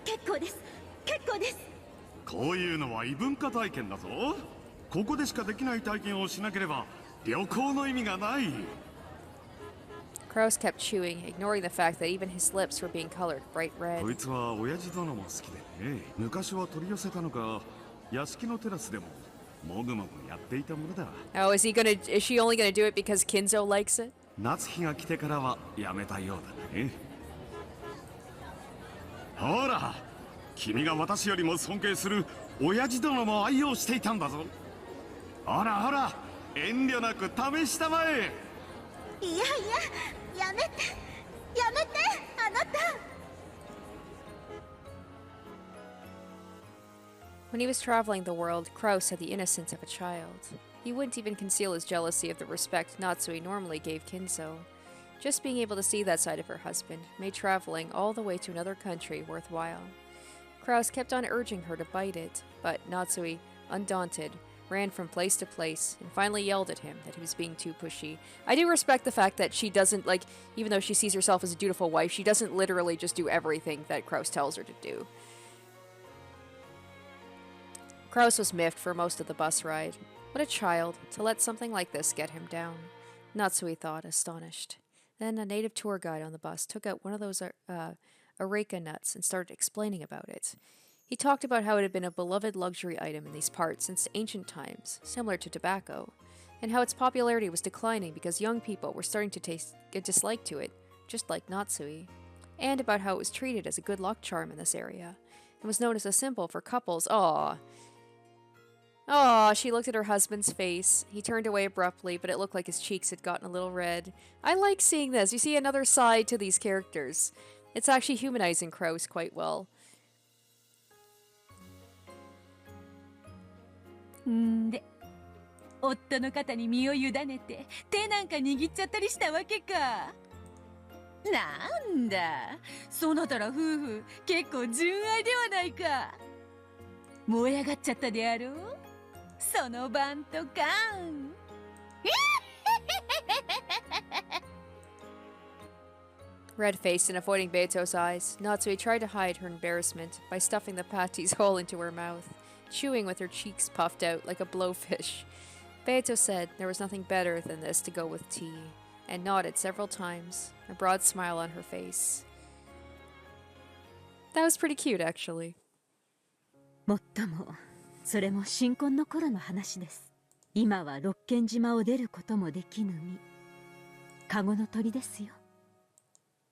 結構です、結構です。こういうのは異文化体験だぞ。ここでしかできない体験をしなければ旅行の意味がない。Krauss kept chewing, ignoring the fact that even his lips were being colored bright red. こいつは親父殿も好きでね。昔は取り寄せたのか、屋敷のテラスでももぐもぐやっていたものだ。Oh, is she only gonna do it because Kinzo likes it? 夏日が来てからはやめたようだね。ほら、君が私よりも尊敬する親父殿も愛用していたんだぞ。ほらほら、遠慮なく試したまえ。いやいや、やめて、やめて、あなた。When he was traveling the world, Krauss had the innocence of a child. He wouldn't even conceal his jealousy of the respect Natsui normally gave Kinzo. Just being able to see that side of her husband made traveling all the way to another country worthwhile. Krauss kept on urging her to bite it, but Natsui, undaunted, ran from place to place, and finally yelled at him that he was being too pushy. I do respect the fact that she doesn't, like, even though she sees herself as a dutiful wife, she doesn't literally just do everything that Krauss tells her to do. Krauss was miffed for most of the bus ride. What a child, to let something like this get him down. Natsui thought, astonished. Then a native tour guide on the bus took out one of those areca nuts and started explaining about it. He talked about how it had been a beloved luxury item in these parts since ancient times, similar to tobacco, and how its popularity was declining because young people were starting to taste a dislike to it, just like Natsui, and about how it was treated as a good luck charm in this area, and was known as a symbol for couples. Aww, she looked at her husband's face. He turned away abruptly, but it looked like his cheeks had gotten a little red. I like seeing this. You see another side to these characters. It's actually humanizing Krauss quite well. んで、夫の肩に身を委ねて手なんか握っちゃったりしたわけか。なんだ、そなたら夫婦結構純愛ではないか。燃え上がっちゃったであろう。その晩とかん。Red-faced and avoiding Beito's eyes, Natsui tried to hide her embarrassment by stuffing the patty's hole into her mouth, chewing with her cheeks puffed out like a blowfish. Beito said there was nothing better than this to go with tea, and nodded several times, a broad smile on her face. That was pretty cute, actually. もっとも、それも新婚の頃の話です。今は六軒島を出ることもできぬ身。カゴの鳥ですよ。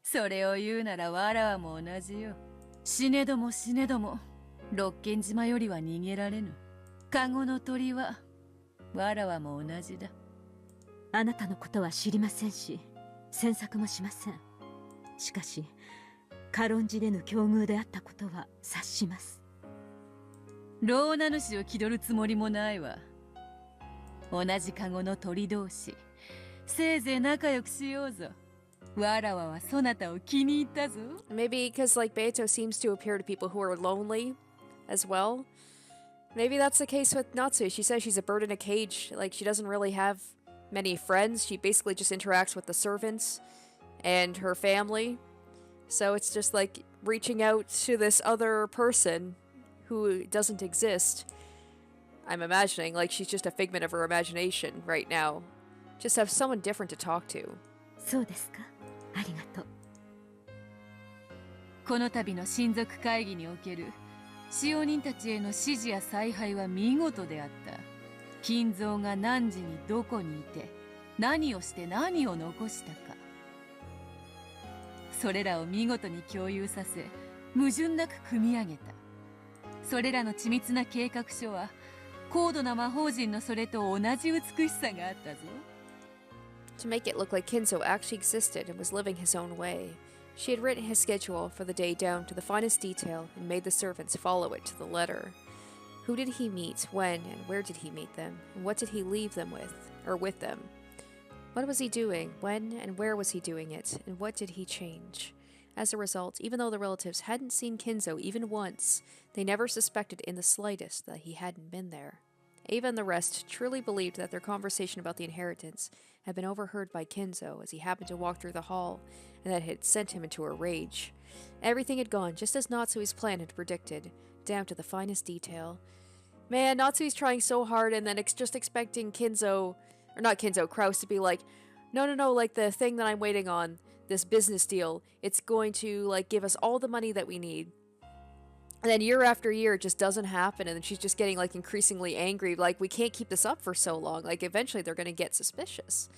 それを言うならわらわも同じよ。死ねども死ねども。六軒島よりは逃げられぬ。カゴの鳥はわらわも同じだ。あなたのことは知りませんし、詮索もしません。しかし、軽んじれぬ境遇であったことは察します。老名主を気取るつもりもないわ。同じカゴの鳥同士、せいぜい仲良くしようぞ。わらわはそなたを気に入ったぞ。Maybe because like Beito seems to appear to people who are lonely as well. Maybe that's the case with Natsui. She says she's a bird in a cage. Like, she doesn't really have many friends. She basically just interacts with the servants and her family. So it's just like reaching out to this other person who doesn't exist. I'm imagining like she's just a figment of her imagination right now. Just have someone different to talk to. そうですか。ありがとう。この度の親族会議における使用人たちへの指示や采配は見事であった。金蔵が何時にどこにいて、何をして何を残したか。それらを見事に共有させ、矛盾なく組み上げた。それらの緻密な計画書は、高度な魔法陣のそれと同じ美しさがあったぞ。To make it look like Kinzo actually existed and was living his own way, she had written his schedule for the day down to the finest detail and made the servants follow it to the letter. Who did he meet, when, and where did he meet them, and what did he leave them with, or with them? What was he doing, when, and where was he doing it, and what did he change? As a result, even though the relatives hadn't seen Kinzo even once, they never suspected in the slightest that he hadn't been there. Ava and the rest truly believed that their conversation about the inheritance had been overheard by Kinzo as he happened to walk through the hall, and that it had sent him into a rage. Everything had gone just as Natsui's plan had predicted, down to the finest detail. Man, Natsui's trying so hard and then just expecting Kinzo, or not Kinzo, Krauss to be like, no, like the thing that I'm waiting on, this business deal, it's going to like give us all the money that we need. And then year after year, it just doesn't happen, and then she's just getting like increasingly angry, like we can't keep this up for so long, like eventually they're going to get suspicious.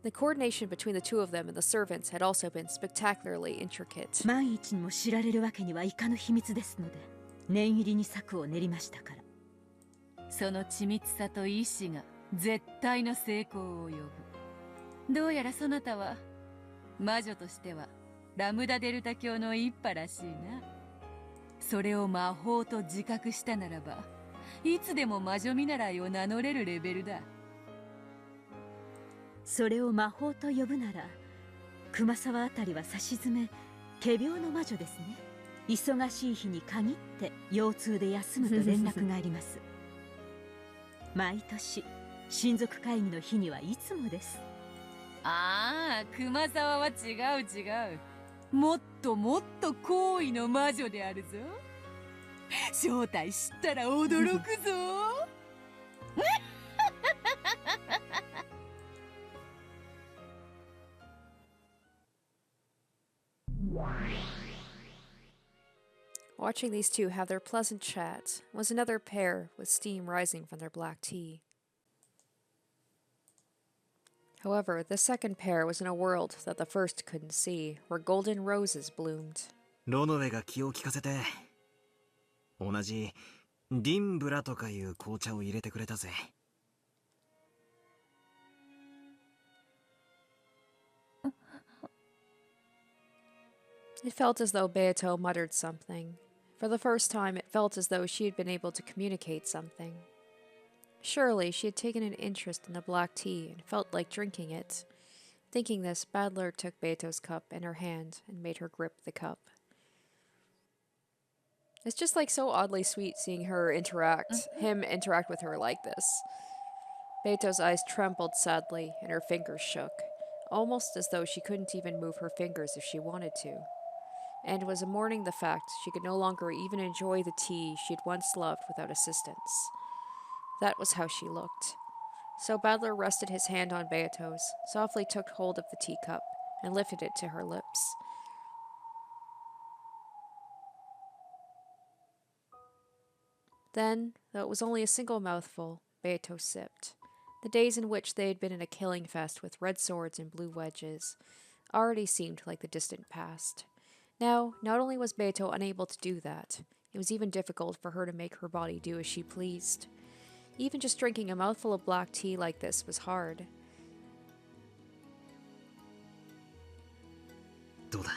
The coordination between the two of them and the servants had also been spectacularly intricate. 万一にも知られるわけにはいかぬ秘密ですので、念入りに策を練りましたから。その緻密さと意志が絶対の成功を呼ぶ。どうやらそなたは魔女としてはラムダデルタ教の一派らしいな。それを魔法と自覚したならば、いつでも魔女見習いを名乗れるレベルだ。それを魔法と呼ぶなら、熊沢あたりはさしずめ仮病の魔女ですね。忙しい日に限って腰痛で休むと連絡があります。毎年親族会議の日にはいつもです。ああ、熊沢は違う違う。もっともっと高位の魔女であるぞ。正体知ったら驚くぞ。Watching these two have their pleasant chat was another pair with steam rising from their black tea. However, the second pair was in a world that the first couldn't see, where golden roses bloomed. ロノウェが気を利かせて、同じディンブラとかいう紅茶を入れてくれたぜ。It felt as though Beato muttered something. For the first time, it felt as though she had been able to communicate something. Surely, she had taken an interest in the black tea and felt like drinking it. Thinking this, Badler took Beato's cup in her hand and made her grip the cup. It's just like so oddly sweet seeing him interact with her like this. Beato's eyes trembled sadly and her fingers shook, almost as though she couldn't even move her fingers if she wanted to. And was mourning the fact she could no longer even enjoy the tea she'd once loved without assistance. That was how she looked. So Badler rested his hand on Beato's, softly took hold of the teacup, and lifted it to her lips. Then, though it was only a single mouthful, Beato sipped. The days in which they had been in a killing fest with red swords and blue wedges already seemed like the distant past. Now, not only was Beato unable to do that, it was even difficult for her to make her body do as she pleased. Even just drinking a mouthful of black tea like this was hard. どうだ？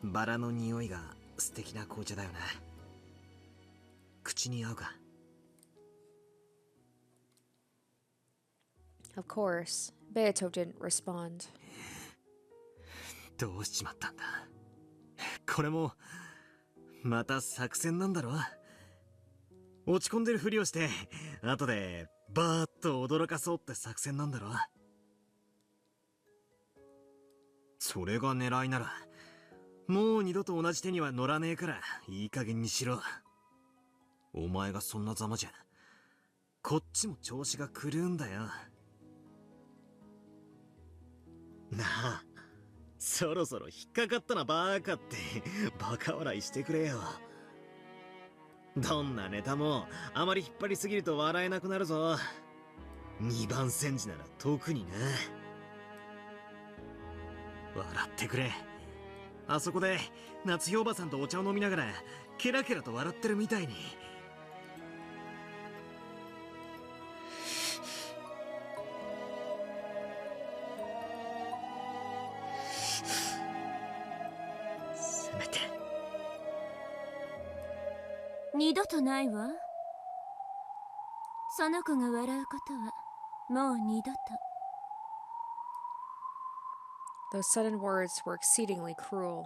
バラの匂いが素敵な紅茶だよな。口に合うか？ Of course, Beato didn't respond. どうしちまったんだ。これもまた作戦なんだろ？落ち込んでるふりをして後でバーッと驚かそうって作戦なんだろ？それが狙いならもう二度と同じ手には乗らねえからいい加減にしろ。お前がそんなざまじゃこっちも調子が狂うんだよ。なあ、そろそろ引っかかったなバーカってバカ笑いしてくれよ。どんなネタもあまり引っ張りすぎると笑えなくなるぞ。二番煎じなら特にな。笑ってくれ。あそこで夏日おばさんとお茶を飲みながらケラケラと笑ってるみたいに。せめて二度とないわ。その子が笑うことはもう二度と。Those sudden words were exceedingly cruel.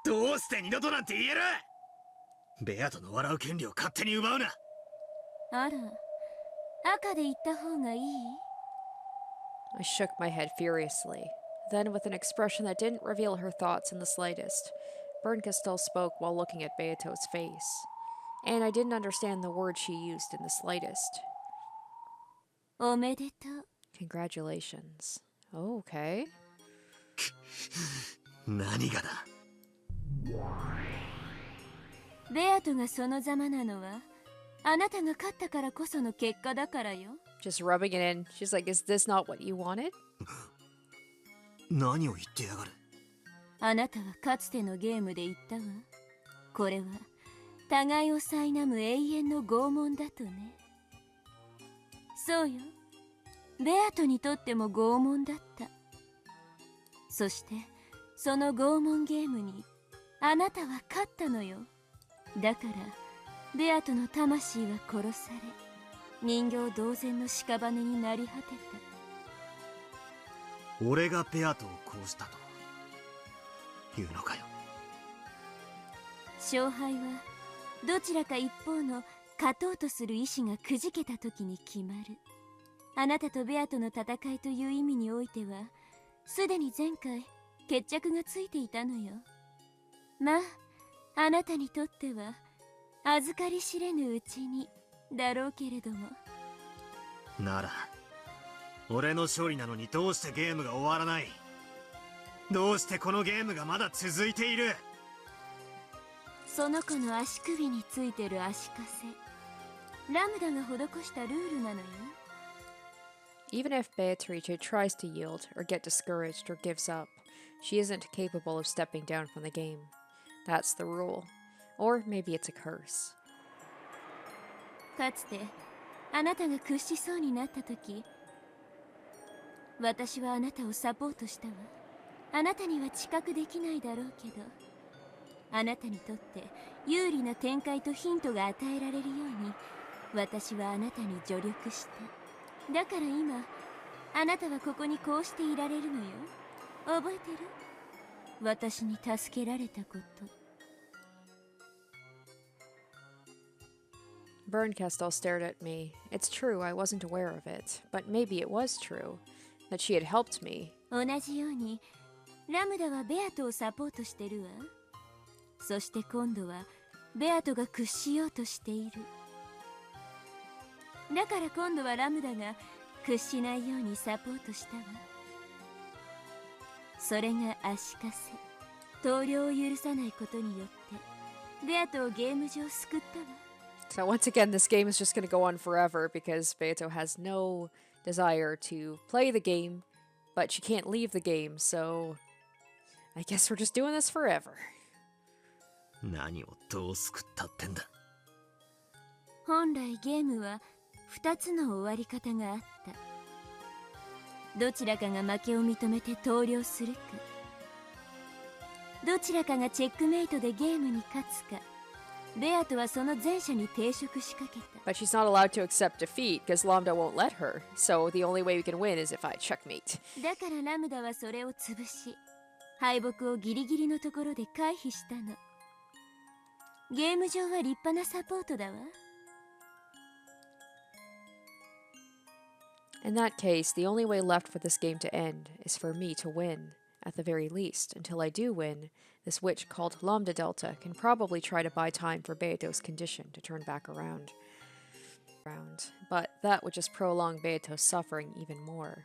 どうして二度となんて言える？ベアトの笑う権利を勝手に奪うな。あら、赤で言った方がいい？ I shook my head furiously. Then, with an expression that didn't reveal her thoughts in the slightest, Bernka still spoke while looking at Beato's face. And I didn't understand the word she used in the slightest. おめでとう。 Congratulations. Oh, okay. 何がだ？ベアトがそのざまなのはあなたが勝ったからこその結果だからよ。 Just rubbing it in. She's like, is this not what you wanted? 何を言ってやがる。あなたはかつてのゲームで言ったわ。これは互いを苛む永遠の拷問だとね。そうよ。ベアトにとっても拷問だった。そしてその拷問ゲームにあなたは勝ったのよ。だからベアトの魂は殺され、人形同然の屍になり果てた。俺がベアトを殺したというのかよ。勝敗はどちらか一方の勝とうとする意志がくじけた時に決まる。あなたとベアとの戦いという意味においてはすでに前回決着がついていたのよ。まああなたにとっては預かり知れぬうちにだろうけれども。なら俺の勝利なのにどうしてゲームが終わらない？どうしてこのゲームがまだ続いている？その子の足首についてる足かせ、ラムダが施したルールなのよ。Even if Beatrice tries to yield or get discouraged or gives up, she isn't capable of stepping down from the game. That's the rule. Or maybe it's a curse. かつてあなたが屈しそうになった時、私はあなたをサポートしたわ。あなたには知覚できないだろうけど、あなたにとって有利な展開とヒントが与えられるように私はあなたに助力した。だから今あなたはここにこうしていられるのよ。覚えてる？私に助けられたこと。Bernkastel stared at me. It's true, I wasn't aware of it, but maybe it was true, that she had helped me. 同じようにラムダはベアトをサポートしてるわ。そして今度はベアトが屈しようとしている。だから今度はラムダが屈しないようにサポートしたわ。それが足かせ、投了を許さないことによってベアトをゲーム上救ったわ。So once again, this game is just going to go on forever because Beato has no desire to play the game, but she can't leave the game, so I guess we're just doing this forever. 何をどう救ったってんだ。本来ゲームは2つの終わり方があった。どちらかが負けを認めて投了するか、どちらかがチェックメイトでゲームに勝つか。ベアトはその前者に抵触しかけた。But she's not allowed to accept defeat because Lambda won't let her, so the only way we can win is if I checkmate. だからラムダはそれを潰し、敗北をギリギリのところで回避したの。ゲーム上は立派なサポートだわ。In that case, the only way left for this game to end is for me to win. At the very least, until I do win, this witch called Lambda Delta can probably try to buy time for Beato's condition to turn back around. But that would just prolong Beato's suffering even more.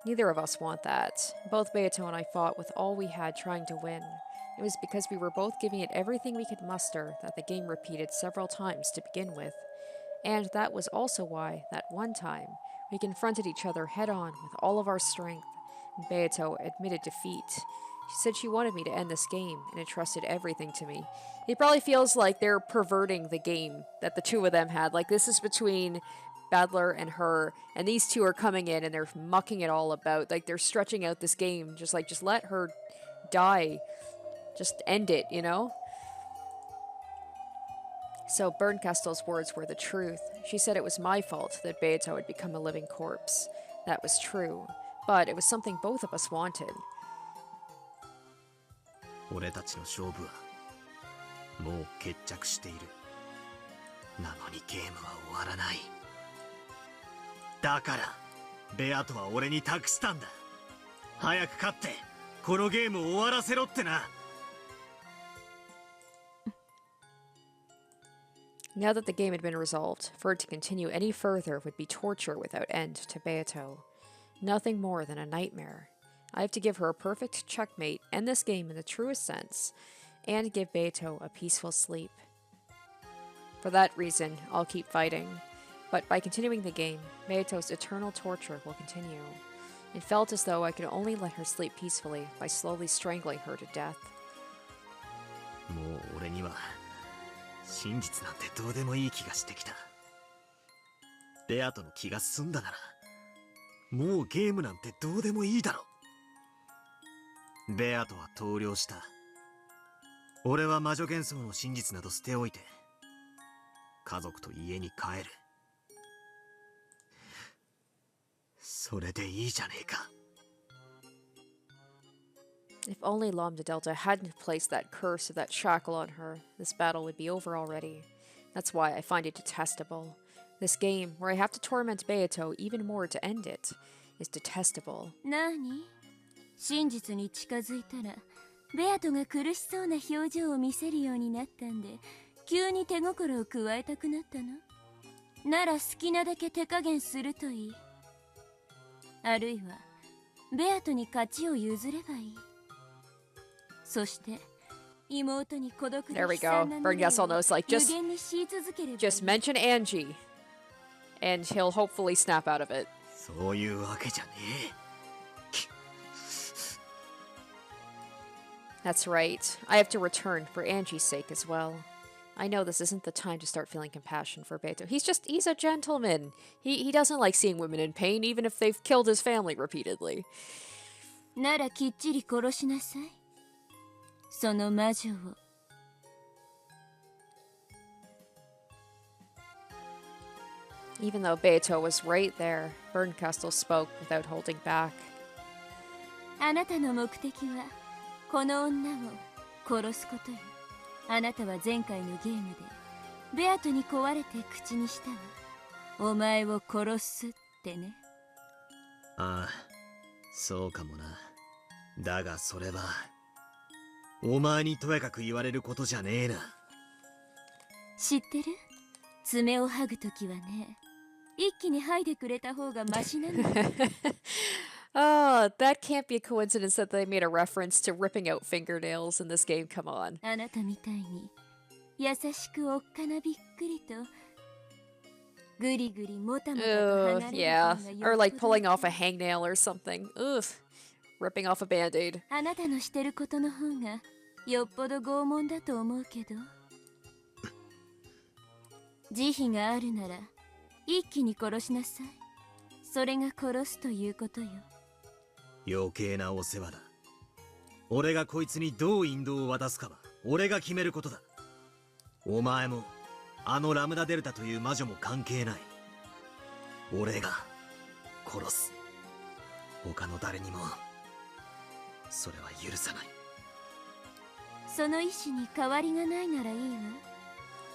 Neither of us want that. Both Beato and I fought with all we had trying to win. It was because we were both giving it everything we could muster that the game repeated several times to begin with. And that was also why, that one time, we confronted each other head-on with all of our strength, and Beato admitted defeat. She said she wanted me to end this game and entrusted everything to me. It probably feels like they're perverting the game that the two of them had. Like, this is between Badler and her, and these two are coming in and they're mucking it all about. Like, they're stretching out this game, just let her die. Just end it, you know? So Bernkastel's words were the truth. She said it was my fault that Beato had become a living corpse. That was true. But it was something both of us wanted. 俺たちの勝負はもう決着している。なのにゲームは終わらない。だからベアトは俺に託したんだ。早く勝ってこのゲームを終わらせろってな。Now that the game had been resolved, for it to continue any further would be torture without end to Beato. Nothing more than a nightmare. I have to give her a perfect checkmate, end this game in the truest sense, and give Beato a peaceful sleep. For that reason, I'll keep fighting. But by continuing the game, Beato's eternal torture will continue. It felt as though I could only let her sleep peacefully by slowly strangling her to death. もう俺には真実なんてどうでもいい気がしてきた。ベアトの気が済んだならもうゲームなんてどうでもいいだろ。ベアトは投了した。俺は魔女幻想の真実など捨ておいて家族と家に帰る。それでいいじゃねえか。If only Lambda Delta hadn't placed that curse of that shackle on her, this battle would be over already. That's why I find it detestable. This game, where I have to torment Beato even more to end it, is detestable. 何？真実に近づいたらベアトが苦しそうな表情を見せるようになったんで急に手心を加えたくなったの？なら好きなだけ手加減するといい。あるいはベアトに勝ちを譲ればいい。そして妹に孤独で悲惨な未来を無限に強い続ければいい。Just mention Angie, and he'll hopefully snap out of it. そういうわけじゃねえ。That's right. I have to return for Angie's sake as well. I know this isn't the time to start feeling compassion for Beto. He's a gentleman. He doesn't like seeing women in pain, even if they've killed his family repeatedly. ならきっちり殺しなさい。その魔女を。Even though Beto was right there, Bernkastel spoke without holding back. あなたの目的はこの女を殺すことよ。あなたは前回のゲームでベアトに壊れて口にしたわ。お前を殺すってね。ああ、そうかもな。だがそれはお前にとやかく言われることじゃねえな。知ってる？爪を剥ぐときはね、一気に剥いでくれた方がマシなの。Oh, that can't be a coincidence that they made a reference to ripping out fingernails in this game. Come on. あなたみたいに優しくおっかなびっくりとぐりぐりもたもたと離れる Yeah, or like pulling off a hangnail or something. Ugh, ripping off a band-aid. あなたのしてることの方がよっぽど拷問だと思うけど。慈悲があるなら一気に殺しなさい。それが殺すということよ。余計なお世話だ。俺がこいつにどう引導を渡すかは俺が決めることだ。お前もあのラムダデルタという魔女も関係ない。俺が殺す。他の誰にもそれは許さない。その意志に変わりがないならいいわ。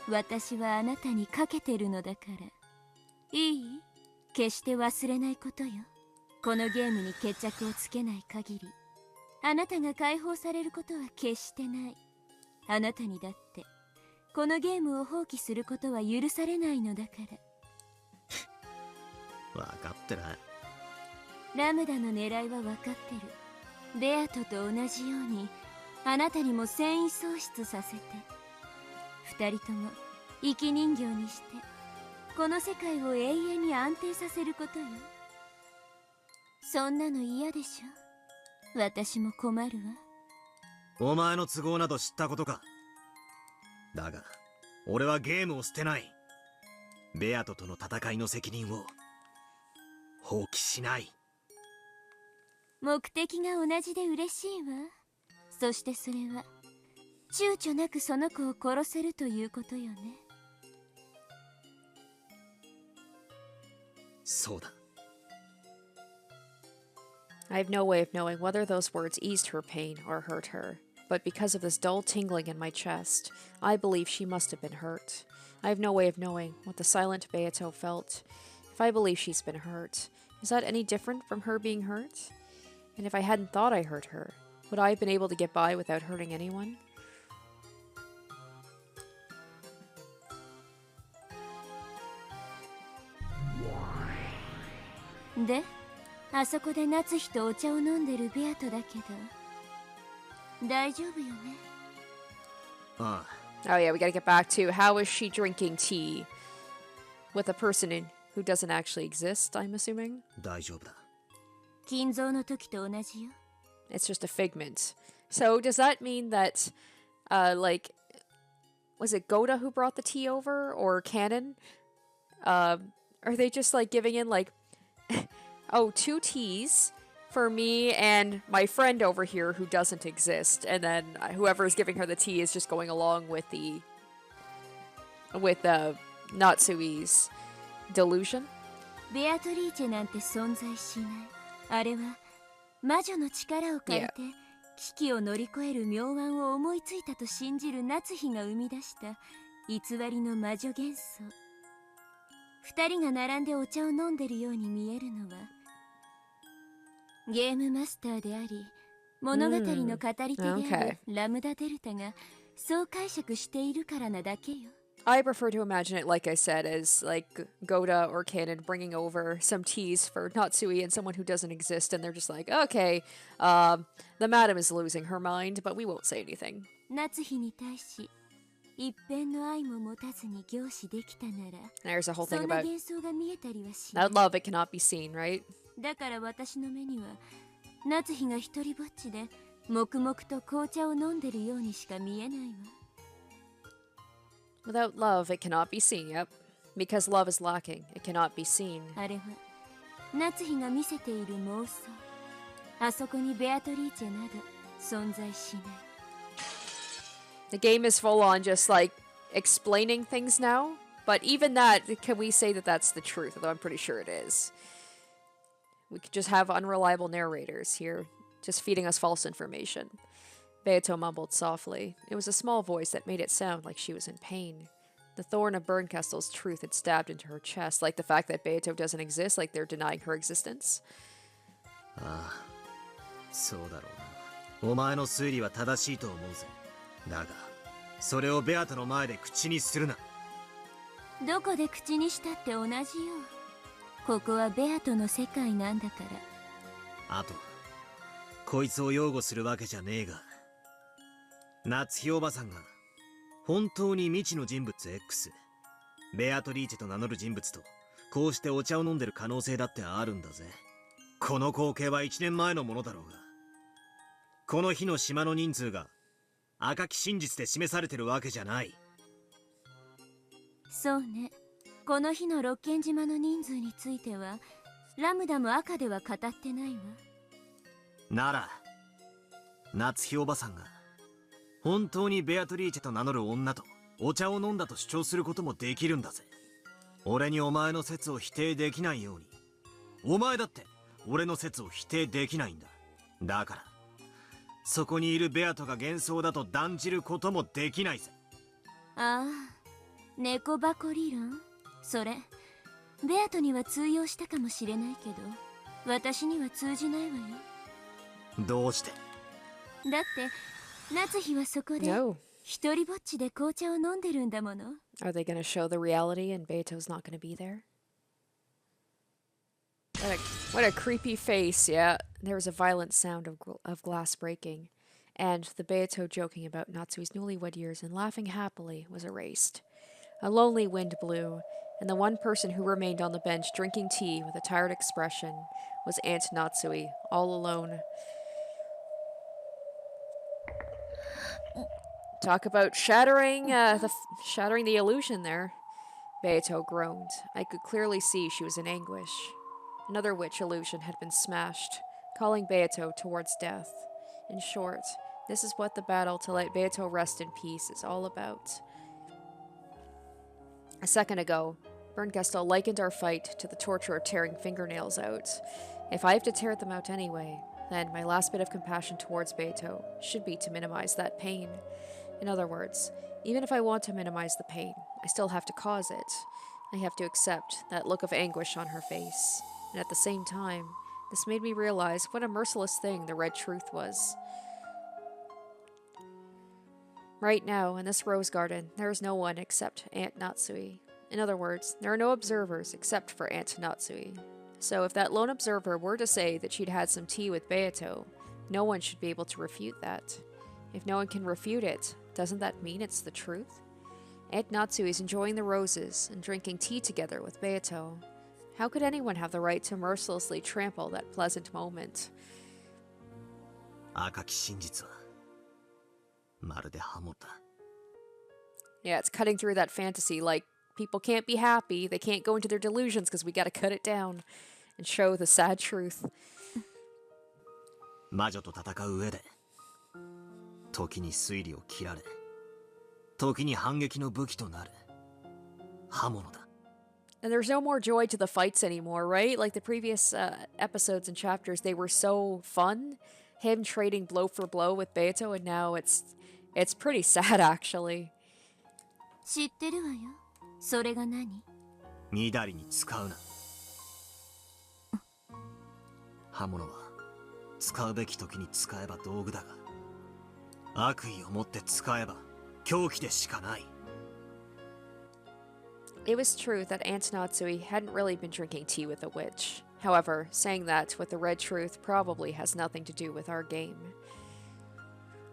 私はあなたにかけてるのだから。いい？決して忘れないことよ。このゲームに決着をつけない限りあなたが解放されることは決してない。あなたにだってこのゲームを放棄することは許されないのだから。分かってな。ラムダの狙いは分かってる。ベアトと同じようにあなたにも繊維喪失させて二人とも生き人形にしてこの世界を永遠に安定させることよ。そんなの嫌でしょ。私も困るわ。お前の都合など知ったことか。だが俺はゲームを捨てない。ベアトとの戦いの責任を放棄しない。目的が同じで嬉しいわ。そしてそれは躊躇なくその子を殺せるということよね。そうだ。I have no way of knowing whether those words eased her pain or hurt her, but because of this dull tingling in my chest, I believe she must have been hurt. I have no way of knowing what the silent Beato felt. If I believe she's been hurt, is that any different from her being hurt? And if I hadn't thought I hurt her, would I have been able to get by without hurting anyone? で、あそこで夏日とお茶を飲んでるベアトだけど、大丈夫よね。ああ。Oh yeah, we gotta get back to how is she drinking tea with a person who doesn't actually exist, I'm assuming? 大丈夫だ。金蔵の時と同じよ。It's just a figment. So does that mean that, like, was it Goda who brought the tea over, or Canon? Are they just like giving in like, oh, 2 teas for me and my friend over here who doesn't exist, and then whoever is giving her the tea is just going along with Natsui's delusion? ベアトリーチェなんて存在しない。あれは魔女の力を借りて危機を乗り越える妙案を思いついたと信じる夏日が生み出した偽りの魔女幻想。二人が並んでお茶を飲んでるように見えるのは、ゲームマスターであり物語の語り手であるラムダデルタがそう解釈しているからなだけよ。I prefer to imagine it, like I said, as like Goda or Canon bringing over some teas for Natsui and someone who doesn't exist, and they're just like, okay, the madam is losing her mind, but we won't say anything. 夏日に対し一辺の愛も持たずに凝視できたなら、 There's a whole そ thing んな about 幻想が見えたりはしない。 that love, it cannot be seen, right? だから私の目には夏日が一人ぼっちで黙々と紅茶を飲んでるようにしか見えないわ。 Without love, it cannot be seen, yep. Because love is lacking, it cannot be seen. あれは夏日が見せている妄想。あそこにベアトリーチェなど存在しない。 The game is full on just like explaining things now, but even that, can we say that that's the truth? Although I'm pretty sure it is. We could just have unreliable narrators here, just feeding us false information. Beato mumbled softly. It was a small voice that made it sound like she was in pain. The thorn of Bernkastel's truth had stabbed into her chest, like the fact that Beato doesn't exist, like they're denying her existence. ああ、そうだろうな。お前の推理は正しいと思うぜ。だが、それをベアトの前で口にするな。どこで口にしたって同じよ。ここはベアトの世界なんだから。あと、こいつを擁護するわけじゃねえが、夏日おばさんが本当に未知の人物 X、ベアトリーチェと名乗る人物とこうしてお茶を飲んでる可能性だってあるんだぜ。この光景は1年前のものだろうが、この日の島の人数が赤き真実で示されてるわけじゃない。そうね。この日の六軒島の人数についてはラムダも赤では語ってないわ。なら夏日おばさんが本当にベアトリーチェと名乗る女とお茶を飲んだと主張することもできるんだぜ。俺にお前の説を否定できないように、お前だって俺の説を否定できないんだ。だからそこにいるベアトが幻想だと断じることもできないぜ。ああ、猫箱理論。それベアトには通用したかもしれないけど、私には通じないわよ。どうして？だって夏日はそこで一人ぼっちで紅茶を飲んでるんだもの。 Are they going to show the reality and Beato's not going to be there? What a creepy face, yeah. There was a violent sound of glass breaking, and the Beato joking about Natsui's newlywed years and laughing happily was erased. A lonely wind blew, and the one person who remained on the bench drinking tea with a tired expression was Aunt Natsui, all alone. Talk about shattering the illusion there. Beato groaned. I could clearly see she was in anguish. Another witch illusion had been smashed, calling Beato towards death. In short, this is what the battle to let Beato rest in peace is all about. A second ago, Bernkastel likened our fight to the torture of tearing fingernails out. If I have to tear them out anyway, then my last bit of compassion towards Beato should be to minimize that pain. In other words, even if I want to minimize the pain, I still have to cause it. I have to accept that look of anguish on her face. And at the same time, this made me realize what a merciless thing the Red Truth was. Right now, in this rose garden, there is no one except Aunt Natsui. In other words, there are no observers except for Aunt Natsui. So if that lone observer were to say that she'd had some tea with Beato, no one should be able to refute that. If no one can refute it, doesn't that mean it's the truth? Aunt Natsui is enjoying the roses and drinking tea together with Beato. How could anyone have the right to mercilessly trample that pleasant moment? 赤き真実はまるで刃物だ。 Yeah, it's cutting through that fantasy. Like, people can't be happy, they can't go into their delusions because we gotta cut it down and show the sad truth. 魔女と戦う上で、時に推理を切られ、時に反撃の武器となる刃物だ。 And there's no more joy to the fights anymore, right? Like the previous episodes and chapters, they were so fun. him trading blow for blow with Beto, and now it's pretty sad actually. 知ってるわよ。それが何？みだりに使うな。刃物は使うべき時に使えば道具だが、悪意を持って使えば凶器でしかない。It was true that Aunt Natsui hadn't really been drinking tea with a witch. However, saying that with the Red Truth probably has nothing to do with our game.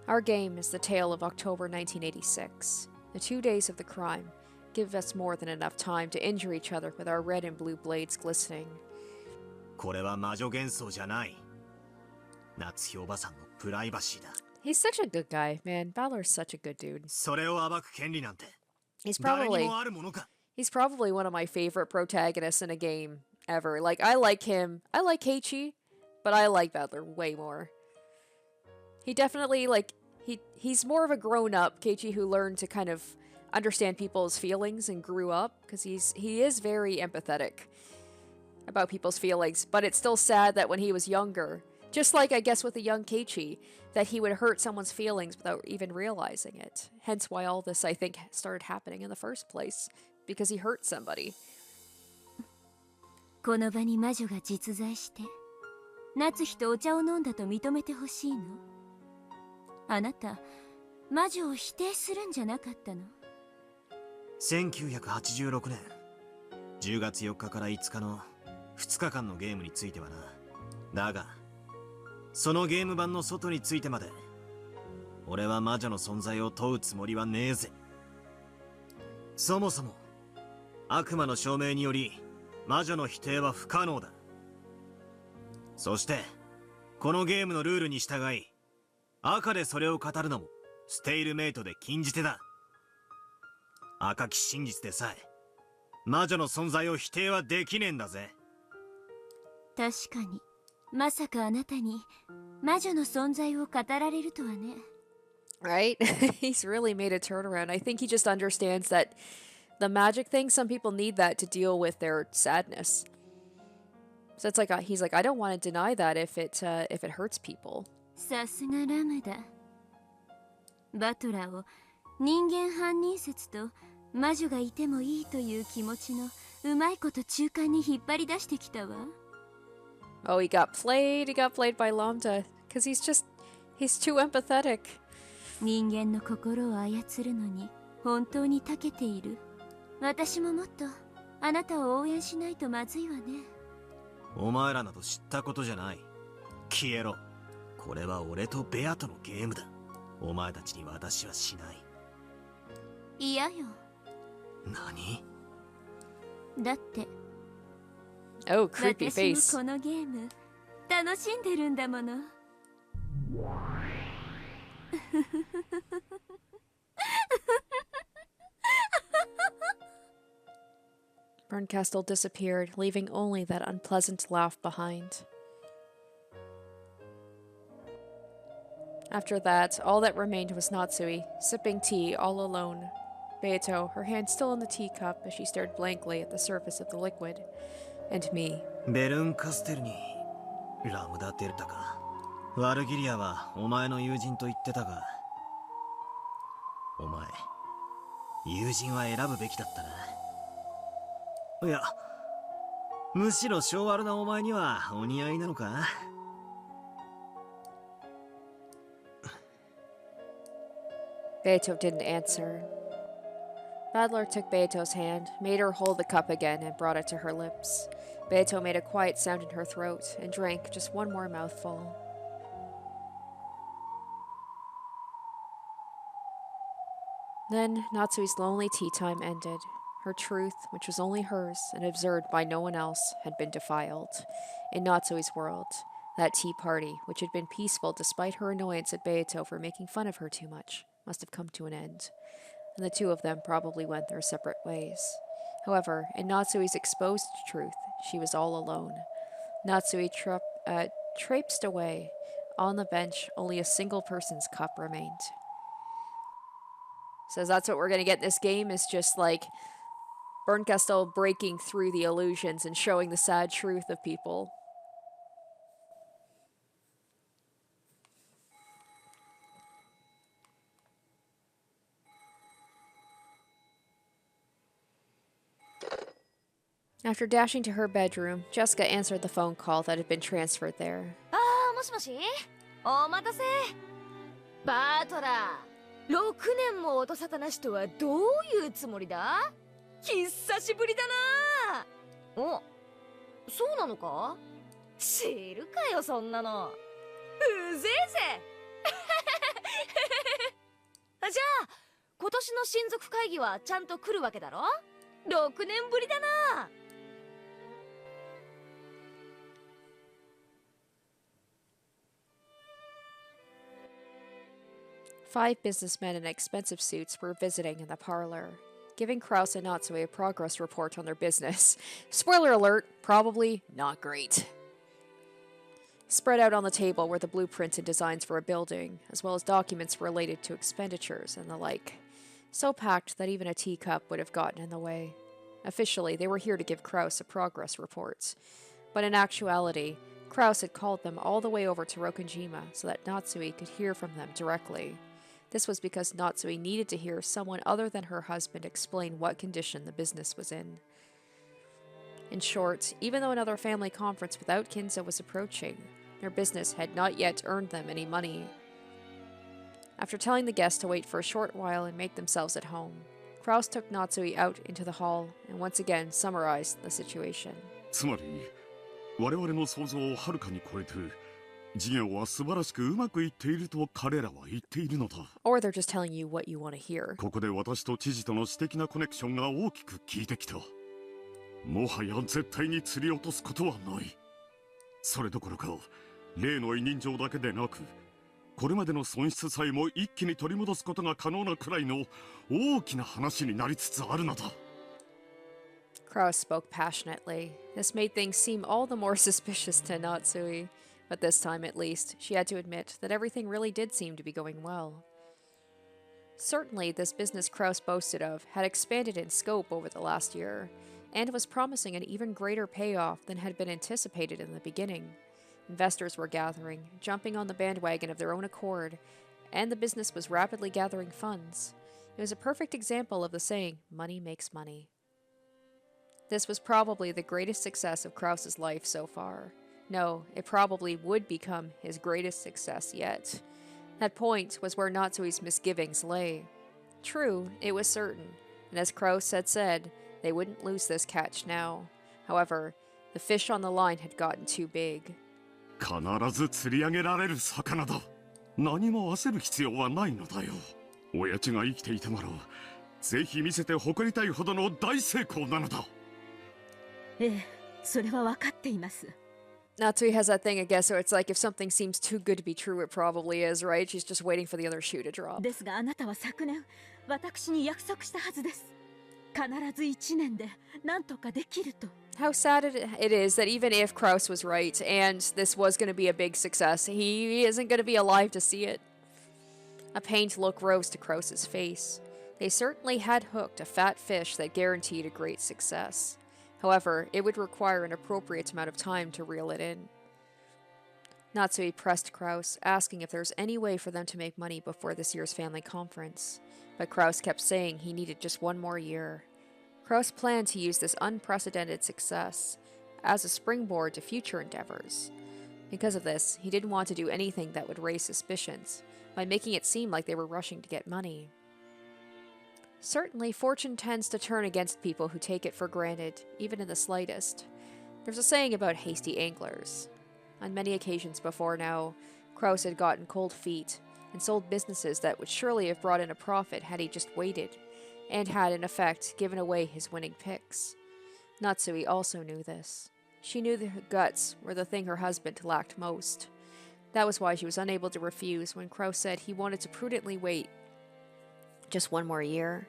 Our game is the tale of October 1986. The 2 days of the crime give us more than enough time to injure each other with our red and blue blades glistening. これは魔女幻想じゃない。夏日おばさんのプライバシーだ。He's such a good guy, man. Balor's such a good dude. それを暴く権利なんて He's 誰に probably もあるものか。he's probably one of my favorite protagonists in a game ever. Like, I like him. I like Keiichi, but I like Balor way more. He definitely, like, he's more of a grown-up Keiichi who learned to kind of understand people's feelings and grew up, because he is very empathetic about people's feelings, but it's still sad that when he was younger, just like I guess with the young Keiichi, that he would hurt someone's feelings without even realizing it. Hence why all this, I think, started happening in the first place, because he hurt somebody. この場に魔女が実在して、夏日とお茶を飲んだと認めてほしいの？あなた、魔女を否定するんじゃなかったの？1986年10月4日から5日の2日間のゲームについてはな。だがそのゲーム版の外についてまで俺は魔女の存在を問うつもりはねえぜ。そもそも悪魔の証明により魔女の否定は不可能だ。そしてこのゲームのルールに従い赤でそれを語るのもステイルメイトで禁じ手だ。赤き真実でさえ魔女の存在を否定はできねえんだぜ。確かに、まさかあなたに魔女の存在を語られるとはね。Right? He's really made a turnaround. I think he just understands that the magic thing, some people need that to deal with their sadness. So it's like he's like, I don't want to deny that if it hurts people. さすがラムだ。バトラーを人間犯人説と魔女がいてもいいという気持ちのうまいこと中間に引っ張り出してきたわ。Oh, he got played by Lambda, because he's too empathetic. 人間の心を操るのに本当に長けている。私ももっとあなたを応援しないとまずいわね。お前らなど知ったことじゃない。消えろ。これは俺とベアとのゲームだ。お前たちに私はしない。嫌よ。何？だって。Oh, creepy face. 私もこのゲーム楽しんでるんだもの。Bernkastel disappeared, leaving only that unpleasant laugh behind. After that, all that remained was Natsui, sipping tea all alone. Beato, her hand still in the teacup as she stared blankly at the surface of the liquid. And me. ベルンカステルにラムダデルタか。ワルギリアはお前の友人と言ってたが、お前友人は選ぶべきだったな。いや、むしろ性悪なお前にはお似合いなのか。Beato didn't answer. Badler took Beato's hand, made her hold the cup again, and brought it to her lips. Beato made a quiet sound in her throat and drank just one more mouthful. Then Natsui's lonely tea time ended. Her truth, which was only hers and observed by no one else, had been defiled. In Natsui's world, that tea party, which had been peaceful despite her annoyance at Beato for making fun of her too much, must have come to an end, and the two of them probably went their separate ways. However, in Natsui's exposed truth, she was all alone. Natsui traipsed away. On the bench, only a single person's cup remained. So that's what we're going to get in this game, is just like Bernkastel breaking through the illusions and showing the sad truth of people. After dashing to her bedroom, Jessica answered the phone call that had been transferred there. もしもしお待たせバトラー6年も音沙汰なしとはどういうつもりだ久しぶりだなおそうなのか知るかよそんなのうぜえぜじゃあ今年の親族会議はちゃんと来るわけだろ6年ぶりだな5 businessmen in expensive suits were visiting in the parlor, giving Krauss and Natsui a progress report on their business. Spoiler alert, probably not great. Spread out on the table were the blueprints and designs for a building, as well as documents related to expenditures and the like. So packed that even a teacup would have gotten in the way. Officially, they were here to give Krauss a progress report. But in actuality, Krauss had called them all the way over to Rokkanjima so that Natsui could hear from them directly. This was because Natsui needed to hear someone other than her husband explain what condition the business was in. In short, even though another family conference without Kinzo was approaching, their business had not yet earned them any money. After telling the guests to wait for a short while and make themselves at home, Krauss took Natsui out into the hall and once again summarized the situation. つまり我々の想像をはるかに超えて事業は素晴らしくうまくいっていると彼らは言っているのだ。 Or they're just telling you what you want to hear. ここで私と知事との私的なコネクションが大きく効いてきた。もはや絶対に釣り落とすことはない。それどころか例の委任状だけでなくこれまでの損失さえも一気に取り戻すことが可能なくらいの大きな話になりつつあるのだ。 Krauss spoke passionately. This made things seem all the more suspicious to Natsui. But this time, at least, she had to admit that everything really did seem to be going well. Certainly, this business Krauss boasted of had expanded in scope over the last year, and was promising an even greater payoff than had been anticipated in the beginning. Investors were gathering, jumping on the bandwagon of their own accord, and the business was rapidly gathering funds. It was a perfect example of the saying, money makes money. This was probably the greatest success of Krauss's life so far. No, it probably would become his greatest success yet. That point was where Natsui's misgivings lay. True, it was certain, and as Krauss had said, they wouldn't lose this catch now. However, the fish on the line had gotten too big. 必ず釣り上げられる魚だ。何も焦る必要はないのだよ。親父が生きていたなら、ぜひ見せて誇りたいほどの大成功なのだ。ええ、それは分かっています。 Natsui has that thing, I guess, so it's like if something seems too good to be true, it probably is, right? She's just waiting for the other shoe to drop. ですがあなたは昨年、私に約束したはずです。必ず1年で何とかできると。 How sad it is that even if Krauss was right and this was going to be a big success, he isn't going to be alive to see it. A pained look rose to Krauss's face. They certainly had hooked a fat fish that guaranteed a great success. However, it would require an appropriate amount of time to reel it in. Natsui pressed Krauss, asking if there was any way for them to make money before this year's family conference. But Krauss kept saying he needed just one more year. Krauss planned to use this unprecedented success as a springboard to future endeavors. Because of this, he didn't want to do anything that would raise suspicions, by making it seem like they were rushing to get money. Certainly, fortune tends to turn against people who take it for granted, even in the slightest. There's a saying about hasty anglers. On many occasions before now, Krauss had gotten cold feet, and sold businesses that would surely have brought in a profit had he just waited, and had, in effect, given away his winning picks. Natsui also knew this. She knew that her guts were the thing her husband lacked most. That was why she was unable to refuse when Krauss said he wanted to prudently wait just one more year.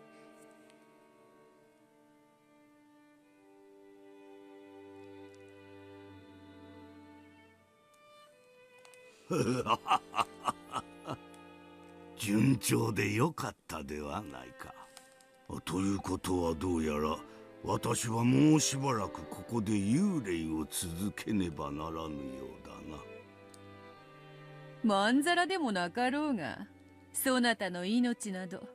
Ha ha ha ha ha. 順調でよかったではないか。ということはどうやら私はもうしばらくここで幽霊を続けねばならぬようだな。まんざらでもなかろうが、そなたの命など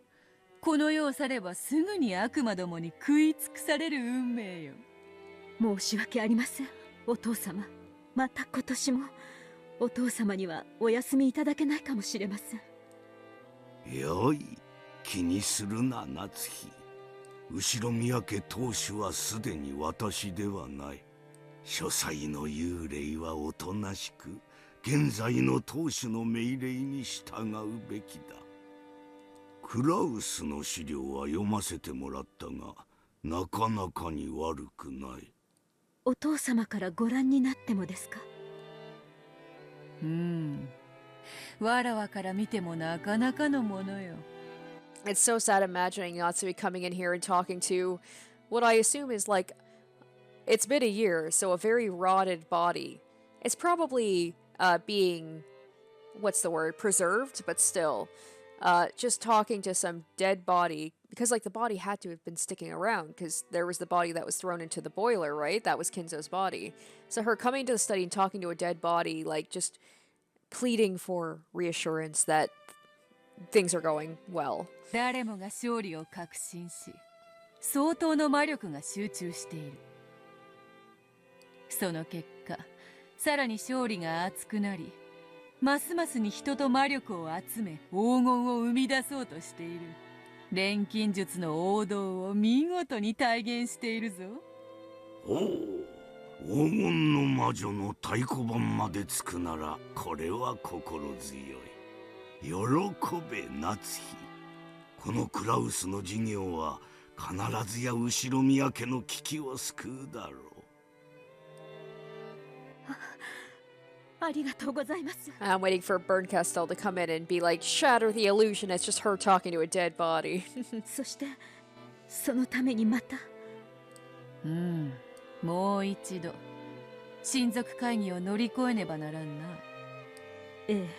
この世を去ればすぐに悪魔どもに食い尽くされる運命よ。申し訳ありません、お父様。また今年もお父様にはお休みいただけないかもしれません。よい、気にするな夏日。後ろ宮家当主はすでに私ではない。書斎の幽霊はおとなしく現在の当主の命令に従うべきだ。クラウスの資料は読ませてもらったが、なかなかに悪くない。お父様からご覧になってもですか？わらわから見てもなかなかのものよ。It's so sad imagining Natsui coming in here and talking to what I assume is like, it's been a year, so a very rotted body. It's probably being, what's the word, preserved, but still, just talking to some dead body, because like the body had to have been sticking around, because there was the body that was thrown into the boiler, right? That was Kinzo's body. So her coming to the study and talking to a dead body, like just pleading for reassurance that things are going well. 誰もが勝利を確信し、相当の魔力が集中している。その結果、さらに勝利が熱くなり、ますますに人と魔力を集め黄金を生み出そうとしている。錬金術の王道を見事に体現しているぞ。おお、黄金の魔女の太鼓判までつくなら、これは心強い。喜べ夏日。このクラウスの事業は必ずや後ろ宮家の危機を救うだろう。ありがとうございます。I'm waiting for Berncastel to come in and be like, shatter the illusion, it's just her talking to a dead body. そしてそのためにまたもう一度親族会議を乗り越えねばならんな。ええ、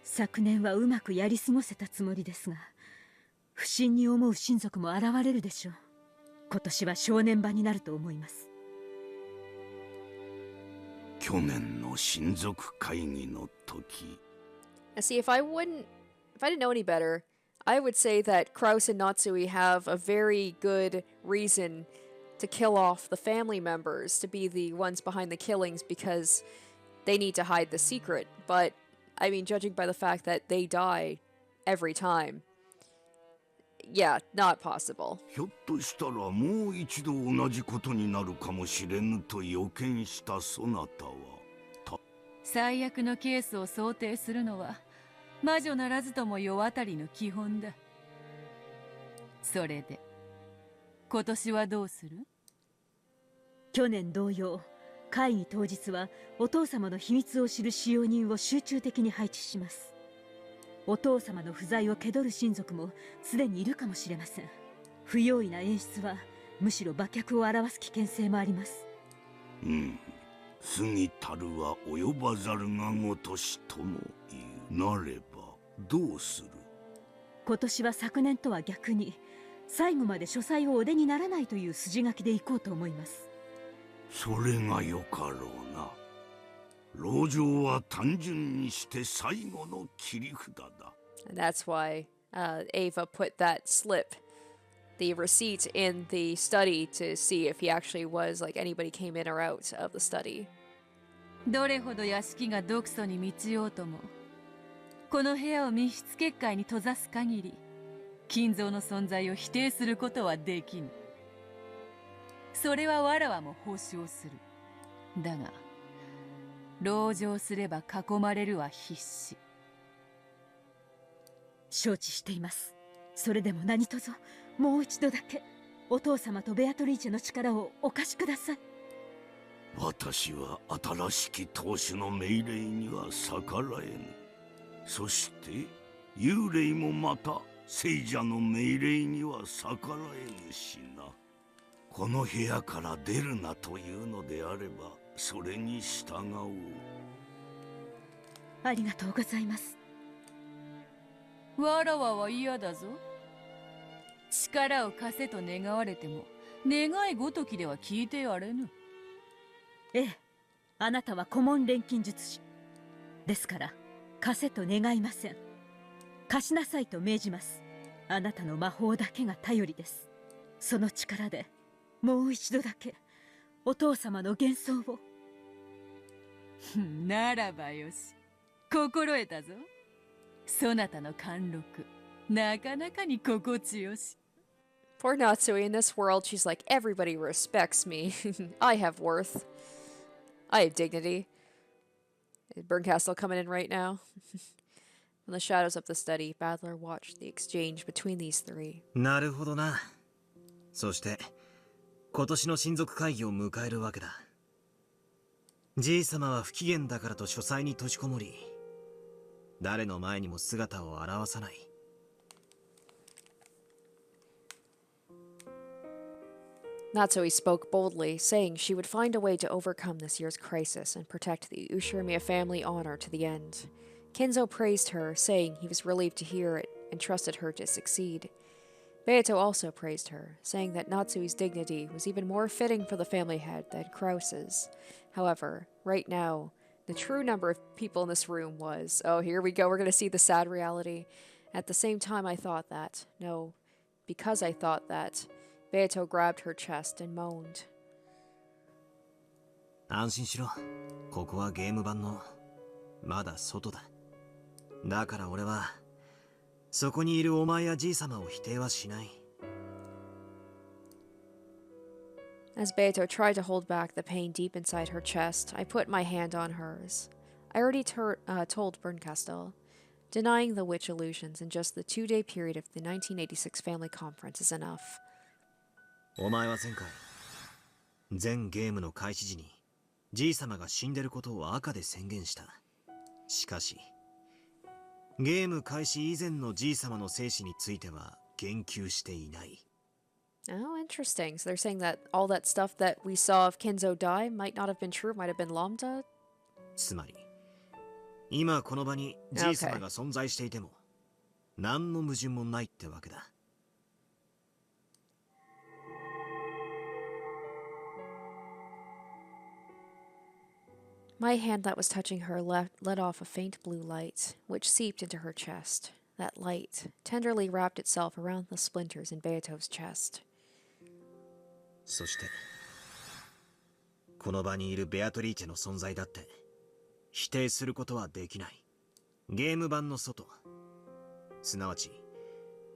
昨年はうまくやり過ごせたつもりですが、不審に思う親族も現れるでしょう。今年は正念場になると思います。去年の親族会議の時。See, if I didn't know any better, I would say that Krauss and Natsui have a very good reason to kill off the family members, to be the ones behind the killings, because they need to hide the secret. But, I mean, judging by the fact that they die every time, yeah, not possible. ひょっとしたらもう一度同じことになるかもしれぬと予見したそなたは最悪のケースを想定するのは魔女ならずとも世渡りの基本だ。それで今年はどうする？去年同様、会議当日はお父様の秘密を知る使用人を集中的に配置します。お父様の不在を気取る親族もすでにいるかもしれません。不用意な演出はむしろ馬脚を表す危険性もあります。過ぎたるは及ばざるがごとしとも言う。なればどうする？今年は昨年とは逆に最後まで書斎をお出にならないという筋書きでいこうと思います。それがよかろうな。籠城は単純にして最後の切り札だ。That's why Ava put that slip, the receipt, in the study to see if he actually was, like, anybody came in or out of the study. どれほど屋敷が毒素に満ちようとも、この部屋を密室結界に閉ざす限り、金蔵の存在を否定することはできぬ。それはわらわも保証する。だが籠城すれば囲まれるは必至。承知しています。それでも何卒もう一度だけお父様とベアトリーチェの力をお貸しください。私は新しき当主の命令には逆らえぬ。そして幽霊もまた聖者の命令には逆らえぬしな。この部屋から出るなというのであればそれに従おう。ありがとうございます。わらわは嫌だぞ。力を貸せと願われても願いごときでは聞いてやれぬ。ええ、あなたは顧問錬金術師ですから貸せと願いません。貸しなさいと命じます。あなたの魔法だけが頼りです。その力でもう一度だけお父様の幻想を。ならばよし、心得たぞ。そなたの貫禄、なかなかに心地よし。 Poor Natsui, in this world, she's like, everybody respects me. I have worth. I have dignity. Is Berncastle coming in right now? From the shadows of the study, Battler watched the exchange between these three. なるほどな。そして、今年の親族会議を迎えるわけだ。じい様は不機嫌だからと書斎に閉じこもり、誰の前にも姿を現さない。Natsui spoke boldly, saying she would find a way to overcome this year's crisis and protect the Ushirimiya family honor to the end. Kinzo praised her, saying he was relieved to hear it and trusted her to succeed. Beato also praised her, saying that Natsui's dignity was even more fitting for the family head than Krauss's. However, right now, the true number of people in this room was, oh, here we go, we're going to see the sad reality. At the same time, I thought that, no, because I thought that, Beato grabbed her chest and moaned. 安心しろ。ここはゲーム版の、まだ外だ。だから俺は、そこにいるお前やじい様を否定はしない。As Beato tried to hold back the pain deep inside her chest, I put my hand on hers. I already told Berncastle, denying the witch illusions in just the 2-day period of the 1986 family conference is enough. お前は前回、全ゲームの開始時に、じい様が死んでることを赤で宣言した。しかし、ゲーム開始以前のじい様の生死については言及していない。Oh, interesting. So they're saying that all that stuff that we saw of Kinzo die might not have been true, might have been lambda? つまり、今この場にじい様が存在していても、何の矛盾もないってわけだ。My hand that was touching her let off a faint blue light, which seeped into her chest. That light tenderly wrapped itself around the splinters in Beato's chest. そして、この場にいるベアトリーチェの存在だって、否定することはできない。ゲーム版の外、すなわち、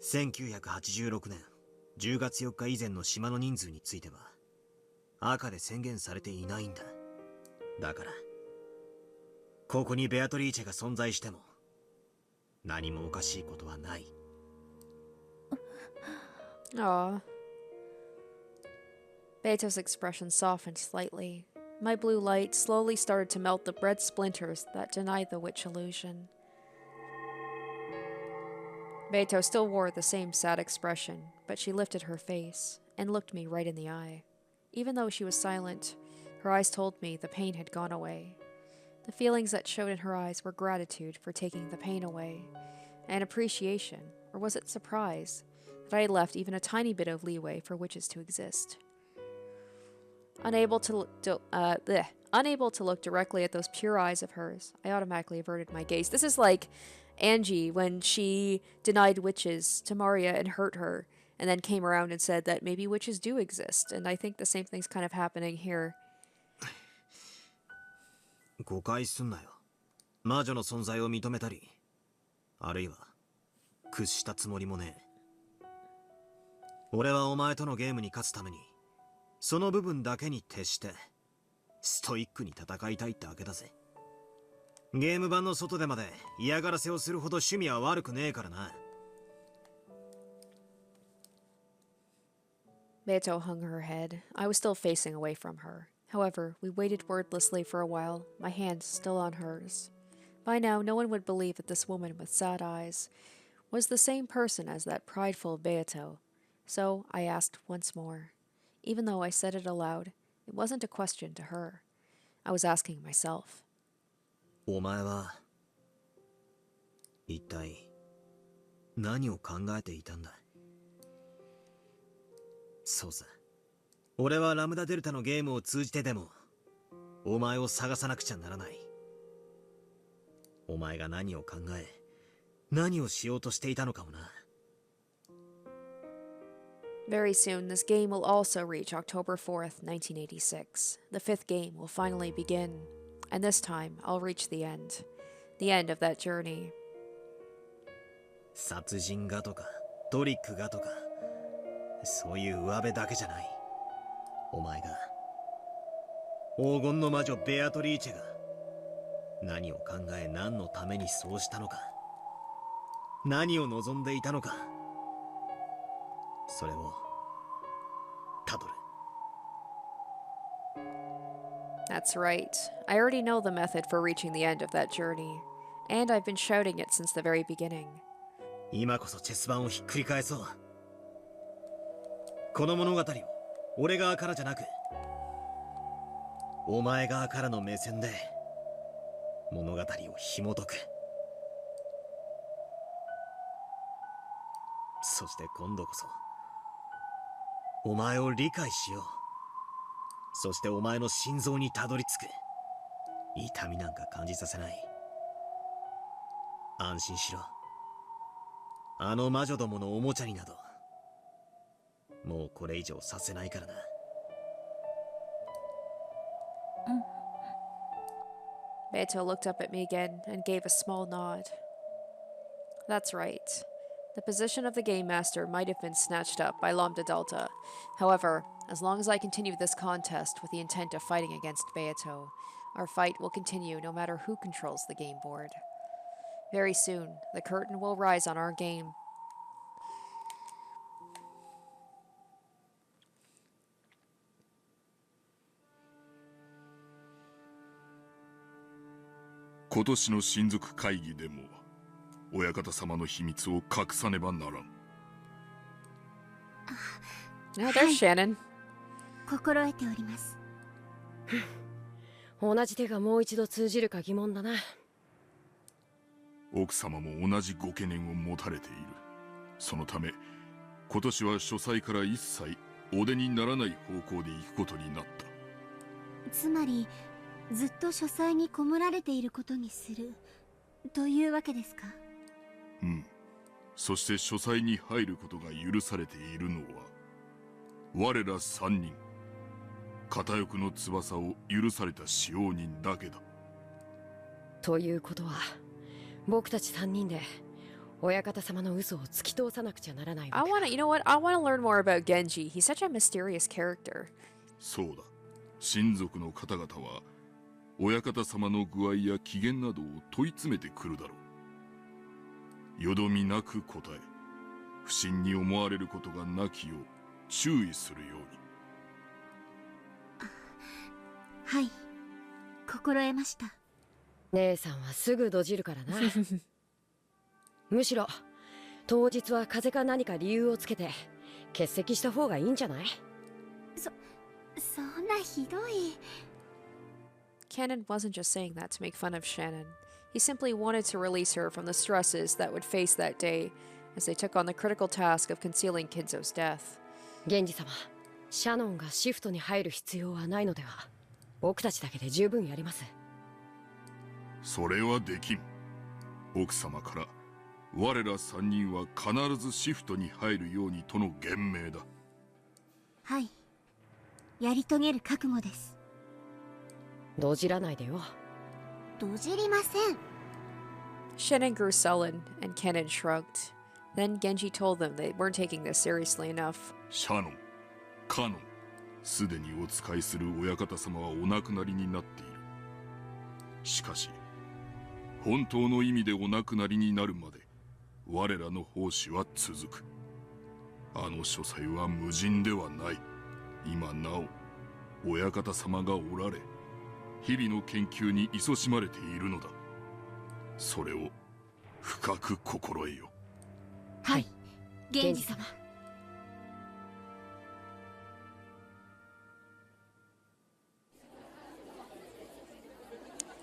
1986年10月4日以前の島の人数については、赤で宣言されていないんだ。だから、ここにベアトリーチェが存在しても、何もおかしいことはない。Aww. Beato's expression softened slightly. My blue light slowly started to melt the red splinters that denied the witch illusion. Beato still wore the same sad expression, but she lifted her face and looked me right in the eye. Even though she was silent, her eyes told me the pain had gone away. The feelings that showed in her eyes were gratitude for taking the pain away, and appreciation, or was it surprise, that I had left even a tiny bit of leeway for witches to exist. Unable to look directly at those pure eyes of hers, I automatically averted my gaze. This is like Angie when she denied witches to Maria and hurt her, and then came around and said that maybe witches do exist, and I think the same thing's kind of happening here. 誤解すんなよ。魔女の存在を認めたり、あるいは屈したつもりもねえ。俺はお前とのゲームに勝つために、その部分だけに徹してストイックに戦いたいってわけだぜ。ゲーム版の外でまで嫌がらせをするほど趣味は悪くねえからな。Beato hung her head. I was still facing away from her. However, we waited wordlessly for a while, my hand still on hers. By now, no one would believe that this woman with sad eyes was the same person as that prideful Beato. So I asked once more. Even though I said it aloud, it wasn't a question to her. I was asking myself. お前は、一体、何を考えていたんだ？そうさ。俺はラムダデルタのゲームを通じてでも、お前を探さなくちゃならない。お前が何を考え、何をしようとしていたのかもな。Very soon, this game will also reach October 4th, 1986. The 5th game will finally begin, and this time I'll reach the end of that journey. 殺人がとかトリックがとかそういう上辺だけじゃない。お前が黄金の魔女ベアトリーチェが何を考え何のためにそうしたのか、何を望んでいたのか、それをたどる。 That's right. I already know the method for reaching the end of that journey, and I've been shouting it since the very beginning. 今こそチェス盤をひっくり返そう。この物語を俺側からじゃなくお前側からの目線で物語を紐解く。そして今度こそお前を理解しよう。そしてお前の心臓にたどり着く。痛みなんか感じさせない。安心しろ。あの魔女どものおもちゃになどもうこれ以上させないからな。Beto looked up at me again and gave a small nod. That's right. The position of the Game Master might have been snatched up by Lambda Delta. However, as long as I continue this contest with the intent of fighting against Beato, our fight will continue no matter who controls the game board. Very soon, the curtain will rise on our game. Now there's Shannon. 心得ております。同じ手がもう一度通じるか疑問だな。奥様も同じご懸念を持たれている。そのため今年は書斎から一切お出にならない方向で行くことになった。つまりずっと書斎にこもられていることにするというわけですか？うん。そして書斎に入ることが許されているのは我ら三人、片翼の翼を許された使用人だけだ。ということは僕たち3人で親方様の嘘を突き通さなくちゃならないわけか。 you know what? I want to learn more about Genji. He's such a mysterious character. そうだ。親族の方々は親方様の具合や機嫌などを問い詰めてくるだろう。よどみなく答え、不審に思われることがなきよう注意するように。はい、心得ました。姉さんはすぐドジるからな。むしろ当日は風邪か何か理由をつけて欠席した方がいいんじゃない？そんなひどい。Cannon wasn't just saying that to make fun of Shannon. He simply wanted to release her from the stresses that would face that day as they took on the critical task of concealing Kinzo's death. 源氏様、シャノンがシフトに入る必要はないのでは？僕たちだけで十分やります。それはできん。奥様から我ら三人は必ずシフトに入るようにとの言命だ。はい、やり遂げる覚悟です。ドジらないでよ。ドジりません。Shannon grew sullen, and Cannon shrugged. Then Genji told them they weren't taking this seriously enough. シャノン、カノン、すでにお使いする親方様はお亡くなりになっている。しかし本当の意味でお亡くなりになるまで我らの奉仕は続く。あの書斎は無人ではない。今なお親方様がおられ、日々の研究に勤しまれているのだ。それを深く心得よ。はい、源氏様。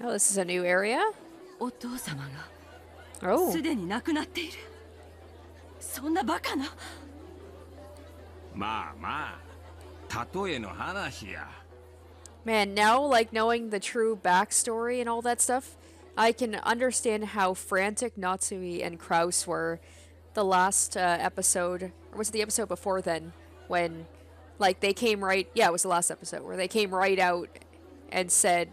Oh, this is a new area? お父様が Oh. すでに亡くなっている。そんなバカな。まあまあ、例えの話や。Man, now, like, knowing the true backstory and all that stuff, I can understand how frantic Natsui and Krauss were the last episode, or was it the episode before then, when, like, they came right. Yeah, it was the last episode where they came right out and said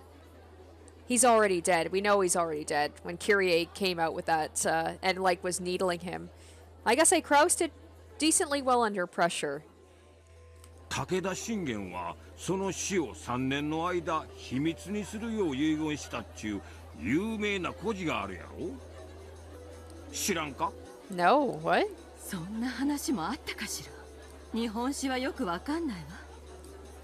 he's already dead. We know he's already dead. When Kyrie came out with that and like was needling him, I guess Krauss did decently well under pressure. 武田信玄はその死を3年の間秘密にするよう遺言したっちゅう有名な故事があるやろ。知らんか？ No, what? そんな話もあったかしら。日本史はよくわかんないわ。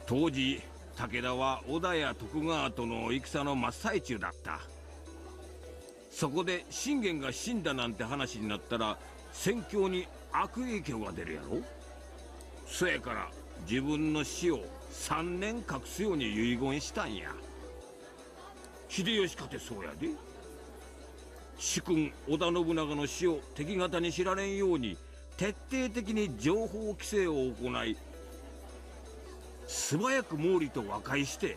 当時武田は織田や徳川との戦の真っ最中だった。そこで信玄が死んだなんて話になったら戦況に悪影響が出るやろ。そやから自分の死を3年隠すように遺言したんや。秀吉かてそうやで。主君織田信長の死を敵方に知られんように徹底的に情報規制を行い、素早く毛利と和解して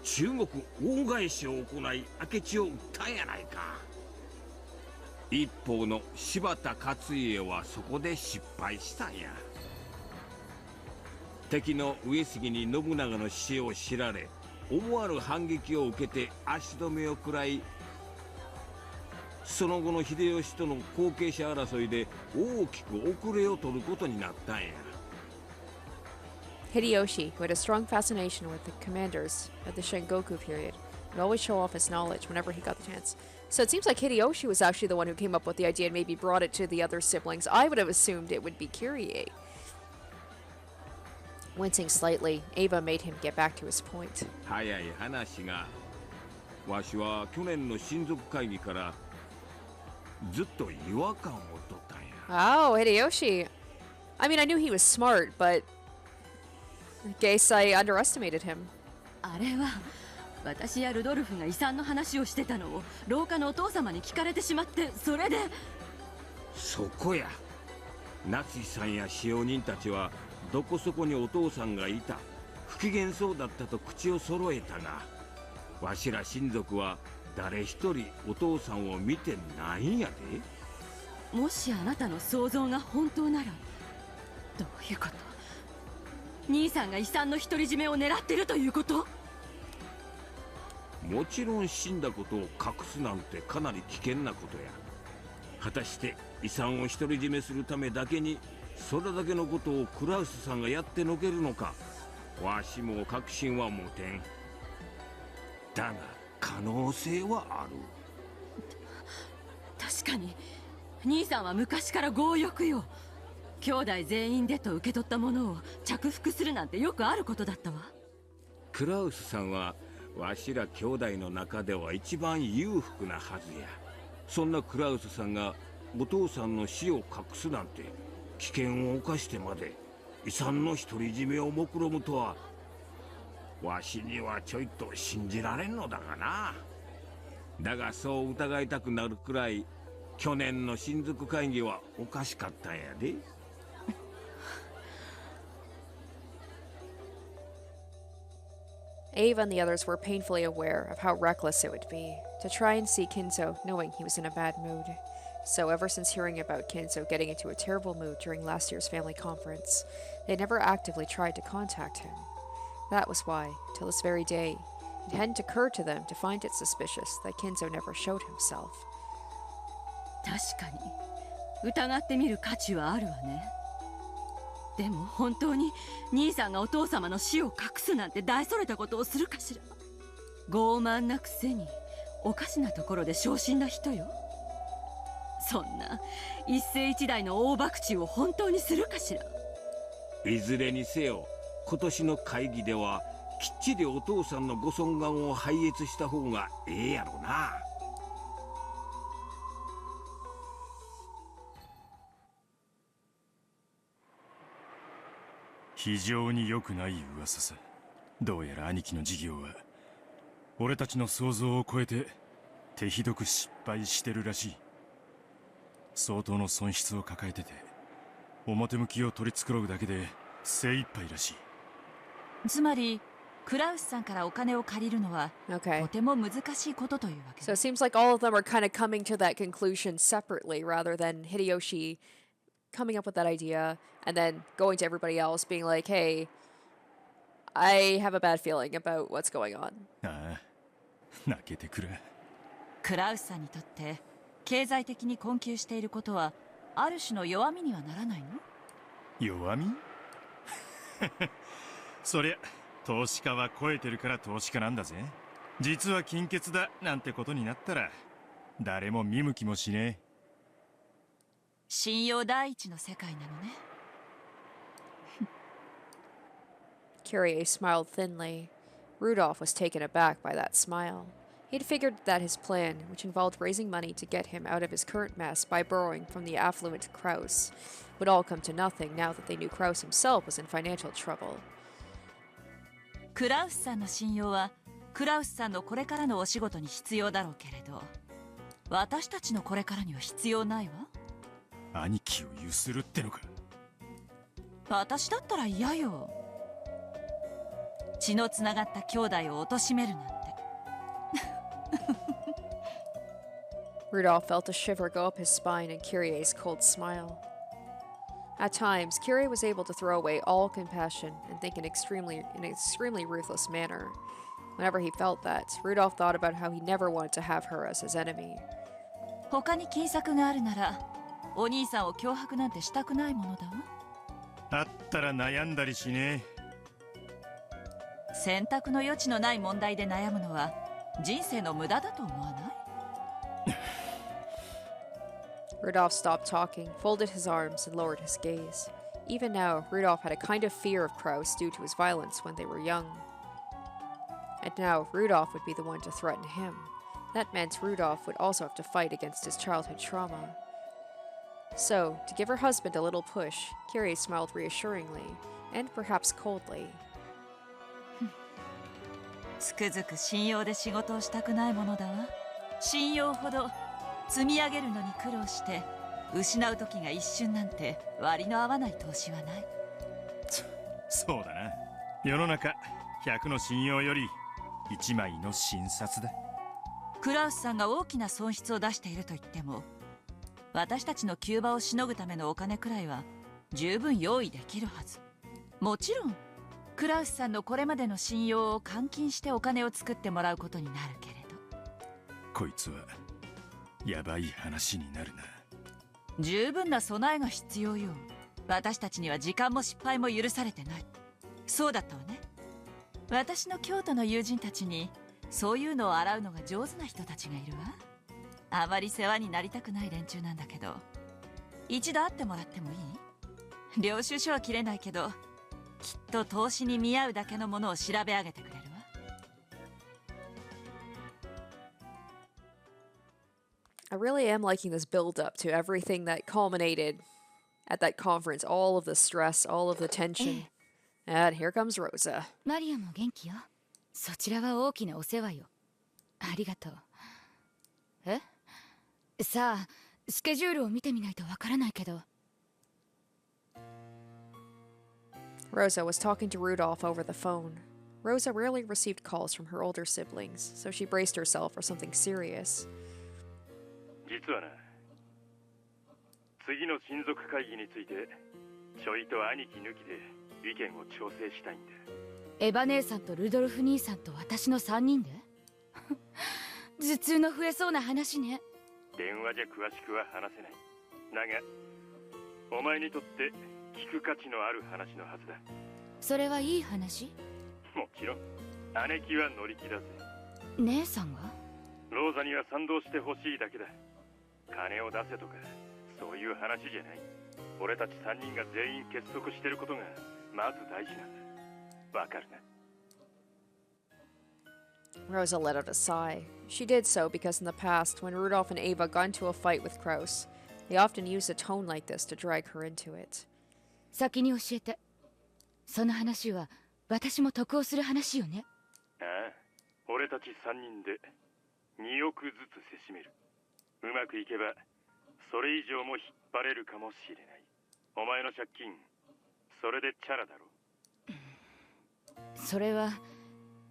中国大返しを行い明智を討ったんやないか。一方の柴田勝家はそこで失敗したんや。敵の上杉に信長の死を知られ、思わぬ反撃を受けて足止めを食らい、その後の秀吉との後継者争いで大きく遅れを取ることになったんや。Hideyoshi, who had a strong fascination with the commanders of the Sengoku period, would always show off his knowledge whenever he got the chance. So it seems like Hideyoshi was actually the one who came up with the idea and maybe brought it to the other siblings. I would have assumed it would be Kyrie. Wincing slightly, Ava made him get back to his point. 早い話が、わしは去年の親族会議からずっと違和感を持っとったんや。Oh, Hideyoshi. I mean, I knew he was smart, but I guess I underestimated him. あれは私やルドルフが遺産の話をしてたのを廊下のお父様に聞かれてしまって、それで。そこや。夏井さんや使用人たちはどこそこにお父さんがいた、不機嫌そうだったと口を揃えたが、わしら親族は誰一人お父さんを見てないんやで。もしあなたの想像が本当なら、どういうこと？兄さんが遺産の独り占めを狙ってるということ？もちろん死んだことを隠すなんてかなり危険なことや。果たして遺産を独り占めするためだけにそれだけのことをクラウスさんがやってのけるのか、わしも確信は持てん。だが可能性はある。確かに兄さんは昔から強欲よ。兄弟全員でと受け取ったものを着服するなんてよくあることだったわ。クラウスさんはわしら兄弟の中では一番裕福なはずや。そんなクラウスさんがお父さんの死を隠すなんて危険を冒してまで遺産の独り占めを目論むとは、わしにはちょいと信じられんのだがな。だがそう疑いたくなるくらい去年の親族会議はおかしかったんやで。Ava and the others were painfully aware of how reckless it would be to try and see Kinzo knowing he was in a bad mood. So ever since hearing about Kinzo getting into a terrible mood during last year's family conference, they never actively tried to contact him. That was why, till this very day, it hadn't occurred to them to find it suspicious that Kinzo never showed himself. 確かに疑ってみる価値はあるわね。でも本当に兄さんがお父様の死を隠すなんて大それたことをするかしら。傲慢なくせにおかしなところで小心な人よ。そんな一世一代の大博打を本当にするかしら。いずれにせよ今年の会議ではきっちりお父さんのご尊厳を拝謁した方がええやろな。非常に良くない噂さ。どうやら兄貴の事業は俺たちの想像を超えて手ひどく失敗してるらしい。相当の損失を抱えてて表向きを取り繕うだけで精一杯らしい。つまりクラウスさんからお金を借りるのはとても難しいことというわけ。 So it seems like all of them are kind of coming to that conclusion separately rather than Hideyoshi coming up with that idea and then going to everybody else being like, hey, I have a bad feeling about what's going on. ああ、泣けてくれ。クラウスさんにとって経済的に困窮していることはある種の弱みにはならないの？弱み？そりゃ投資家は超えてるから投資家なんだぜ。実は金欠だなんてことになったら誰も見向きもしねえ。信用第一の世界なのね。Kyrie smiled thinly. Rudolph was taken aback by that smile. He had figured that his plan, which involved raising money to get him out of his current mess by borrowing from the affluent Krauss, would all come to nothing now that they knew Krauss himself was in financial trouble. クラウスさんの信用はクラウスさんのこれからのお仕事に必要だろうけれど、私たちのこれからには必要ないわ。兄貴をゆするってのか。私だったら嫌よ。血のつながった兄弟を貶めるなんて。Rudolph felt a shiver go up his spine in Kyrie's cold smile. At times, Kyrie was able to throw away all compassion and think in an extremely ruthless manner. Whenever he felt that, Rudolph thought about how he never wanted to have her as his enemy. 他に金策があるなら、お兄さんを脅迫なんてしたくないものだわ。あったら悩んだりしねえ。選択の余地のない問題で悩むのは人生の無駄だと思わない？ Rudolph stopped talking, folded his arms, and lowered his gaze. Even now, Rudolph had a kind of fear of Krauss due to his violence when they were young. And now, Rudolph would be the one to threaten him. That meant Rudolph would also have to fight against his childhood trauma. So, to give her husband a little push, Kyrie smiled reassuringly, and perhaps coldly. つくづく信用で仕事をしたくないものだわ。信用ほど積み上げるのに苦労して失う時が一瞬なんて割の合わない投資はない。そうだな。世の中100の信用より1枚の診察だ。クラウスさんが大きな損失を出していると言っても、私たちの急場をしのぐためのお金くらいは十分用意できるはず。もちろんクラウスさんのこれまでの信用を換金してお金を作ってもらうことになるけれど。こいつはやばい話になるな。十分な備えが必要よ。私たちには時間も失敗も許されてない。そうだったわね。私の京都の友人たちにそういうのを洗うのが上手な人たちがいるわ。あまり世話になりたくない連中なんだけど、一度会ってもらってもいい？領収書は切れないけど、きっと投資に見合うだけのものを調べ上げてくれるわ。I really am liking this build up to everything that culminated at that conference. All of the stress, all of the tension. And here comes Rosa. マリアも元気よ。そちらは大きなお世話よ。ありがとう。え？さあ、スケジュールを見てみないとわからないけど。Rosa was talking to Rudolph over the phone. Rosa rarely received calls from her older siblings, so she braced herself for something serious. 実はな、次の親族会議についてちょいと兄貴抜きで意見を調整したいんだ。エヴァ姉さんとルドルフ兄さんと私の3人で頭痛の増えそうな話ね。電話じゃ詳しくは話せない。だがお前にとって聞く価値のある話のはずだ。それはいい話？もちろん姉貴は乗り気だぜ。姉さんが？ローザには賛同してほしいだけだ。金を出せとかそういう話じゃない。俺たち3人が全員結束してることがまず大事なんだ。わかるな。 Rosa let out a sigh. She did so because in the past, when Rudolph and Ava got into a fight with Krauss, they often used a tone like this to drag her into it. 先に教えて。その話は私も得をする話よね。ああ、俺たち3人で2億ずつせしめる。うまくいけばそれ以上も引っ張れるかもしれない。お前の借金それでチャラだろ。それは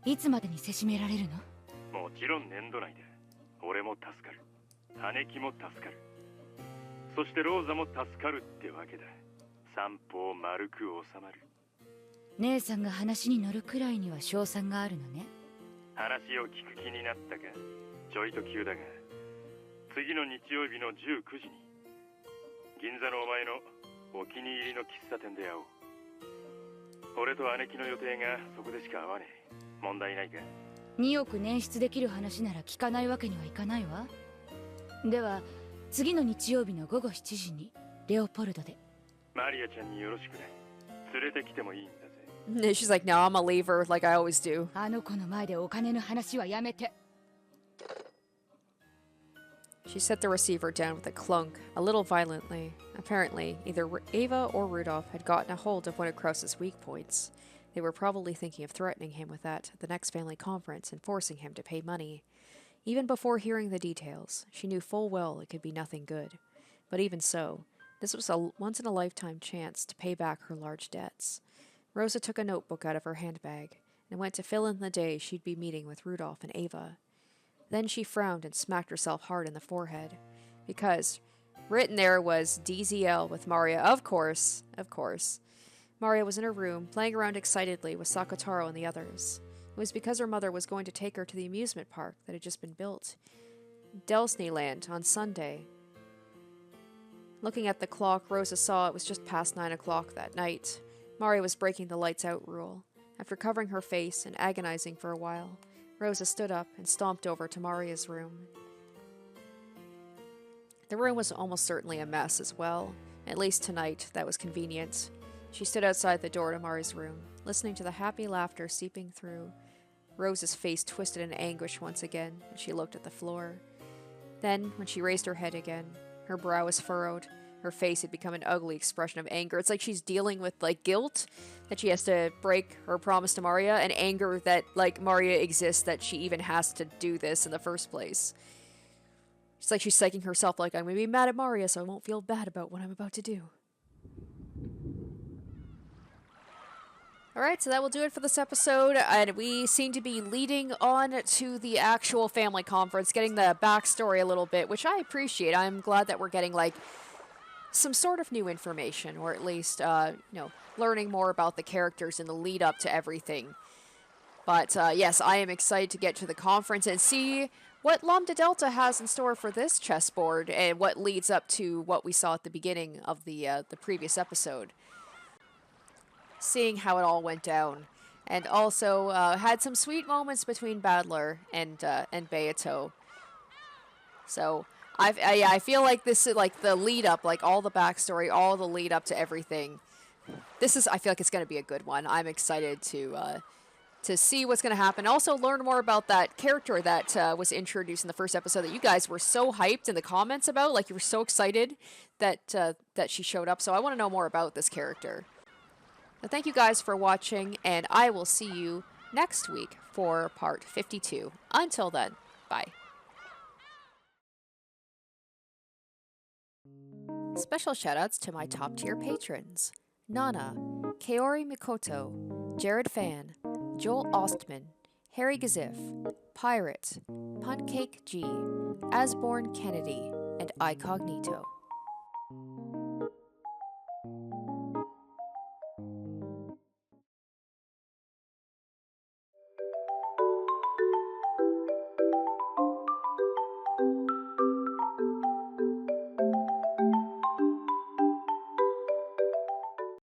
いつまでにせしめられるの？もちろん年度内だ。俺も助かる。姉貴も助かる。そしてローザも助かるってわけだ。三方丸く収まる。姉さんが話に乗るくらいには勝算があるのね。話を聞く気になったか。ちょいと急だが、次の日曜日の19時に銀座のお前のお気に入りの喫茶店で会おう。俺と姉貴の予定がそこでしか会わねえ。問題ないか。2億捻出できる話なら聞かないわけにはいかないわ。では次の日曜日の午後7時にレオポルドで。マリアちゃんによろしくね。連れてきてもいいんだぜ。She's like, no, I'm gonna leave her like I always do. あの子の前でお金の話はやめて。She set the receiver down with a clunk, a little violently. Apparently, either Ava or Rudolph had gotten a hold of one of Krauss's weak points. They were probably thinking of threatening him with that at the next family conference and forcing him to pay money. Even before hearing the details, she knew full well it could be nothing good. But even so, this was a once-in-a-lifetime chance to pay back her large debts. Rosa took a notebook out of her handbag and went to fill in the day she'd be meeting with Rudolph and Ava. Then she frowned and smacked herself hard in the forehead, because written there was DZL with Maria. Of course. Maria was in her room, playing around excitedly with Sakataro and the others. It was because her mother was going to take her to the amusement park that had just been built, Disneyland, on Sunday. Looking at the clock, Rosa saw it was just past 9 o'clock that night. Maria was breaking the lights-out rule. After covering her face and agonizing for a while, Rosa stood up and stomped over to Maria's room. The room was almost certainly a mess as well. At least tonight, that was convenient. She stood outside the door to Maria's room, listening to the happy laughter seeping through. Rosa's face twisted in anguish once again, and she looked at the floor. Then, when she raised her head again, her brow was furrowed. Her face had become an ugly expression of anger. It's like she's dealing with, like, guilt that she has to break her promise to Maria, and anger that, like, Maria exists, that she even has to do this in the first place. It's like she's psyching herself like, I'm going to be mad at Maria so I won't feel bad about what I'm about to do. Alright, so that will do it for this episode, and we seem to be leading on to the actual family conference, getting the backstory a little bit, which I appreciate. I'm glad that we're getting, like, some sort of new information, or at least, learning more about the characters in the lead up to everything. But, yes, I am excited to get to the conference and see what Lambda Delta has in store for this chessboard, and what leads up to what we saw at the beginning of the previous episode. Seeing how it all went down. And also, had some sweet moments between Badler and Beato. So, I feel like this is like the lead up, like all the backstory, all the lead up to everything. I feel like it's going to be a good one. I'm excited to see what's going to happen. Also learn more about that character that was introduced in the first episode that you guys were so hyped in the comments about. Like, you were so excited that she showed up. So I want to know more about this character. So thank you guys for watching, and I will see you next week for part 52. Until then, bye. Special shoutouts to my top tier patrons: Nana, Kaori Mikoto, Jared Fan, Joel Ostman, Harry Gazif, Pirate, Pancake G, Asborn Kennedy, and Icognito.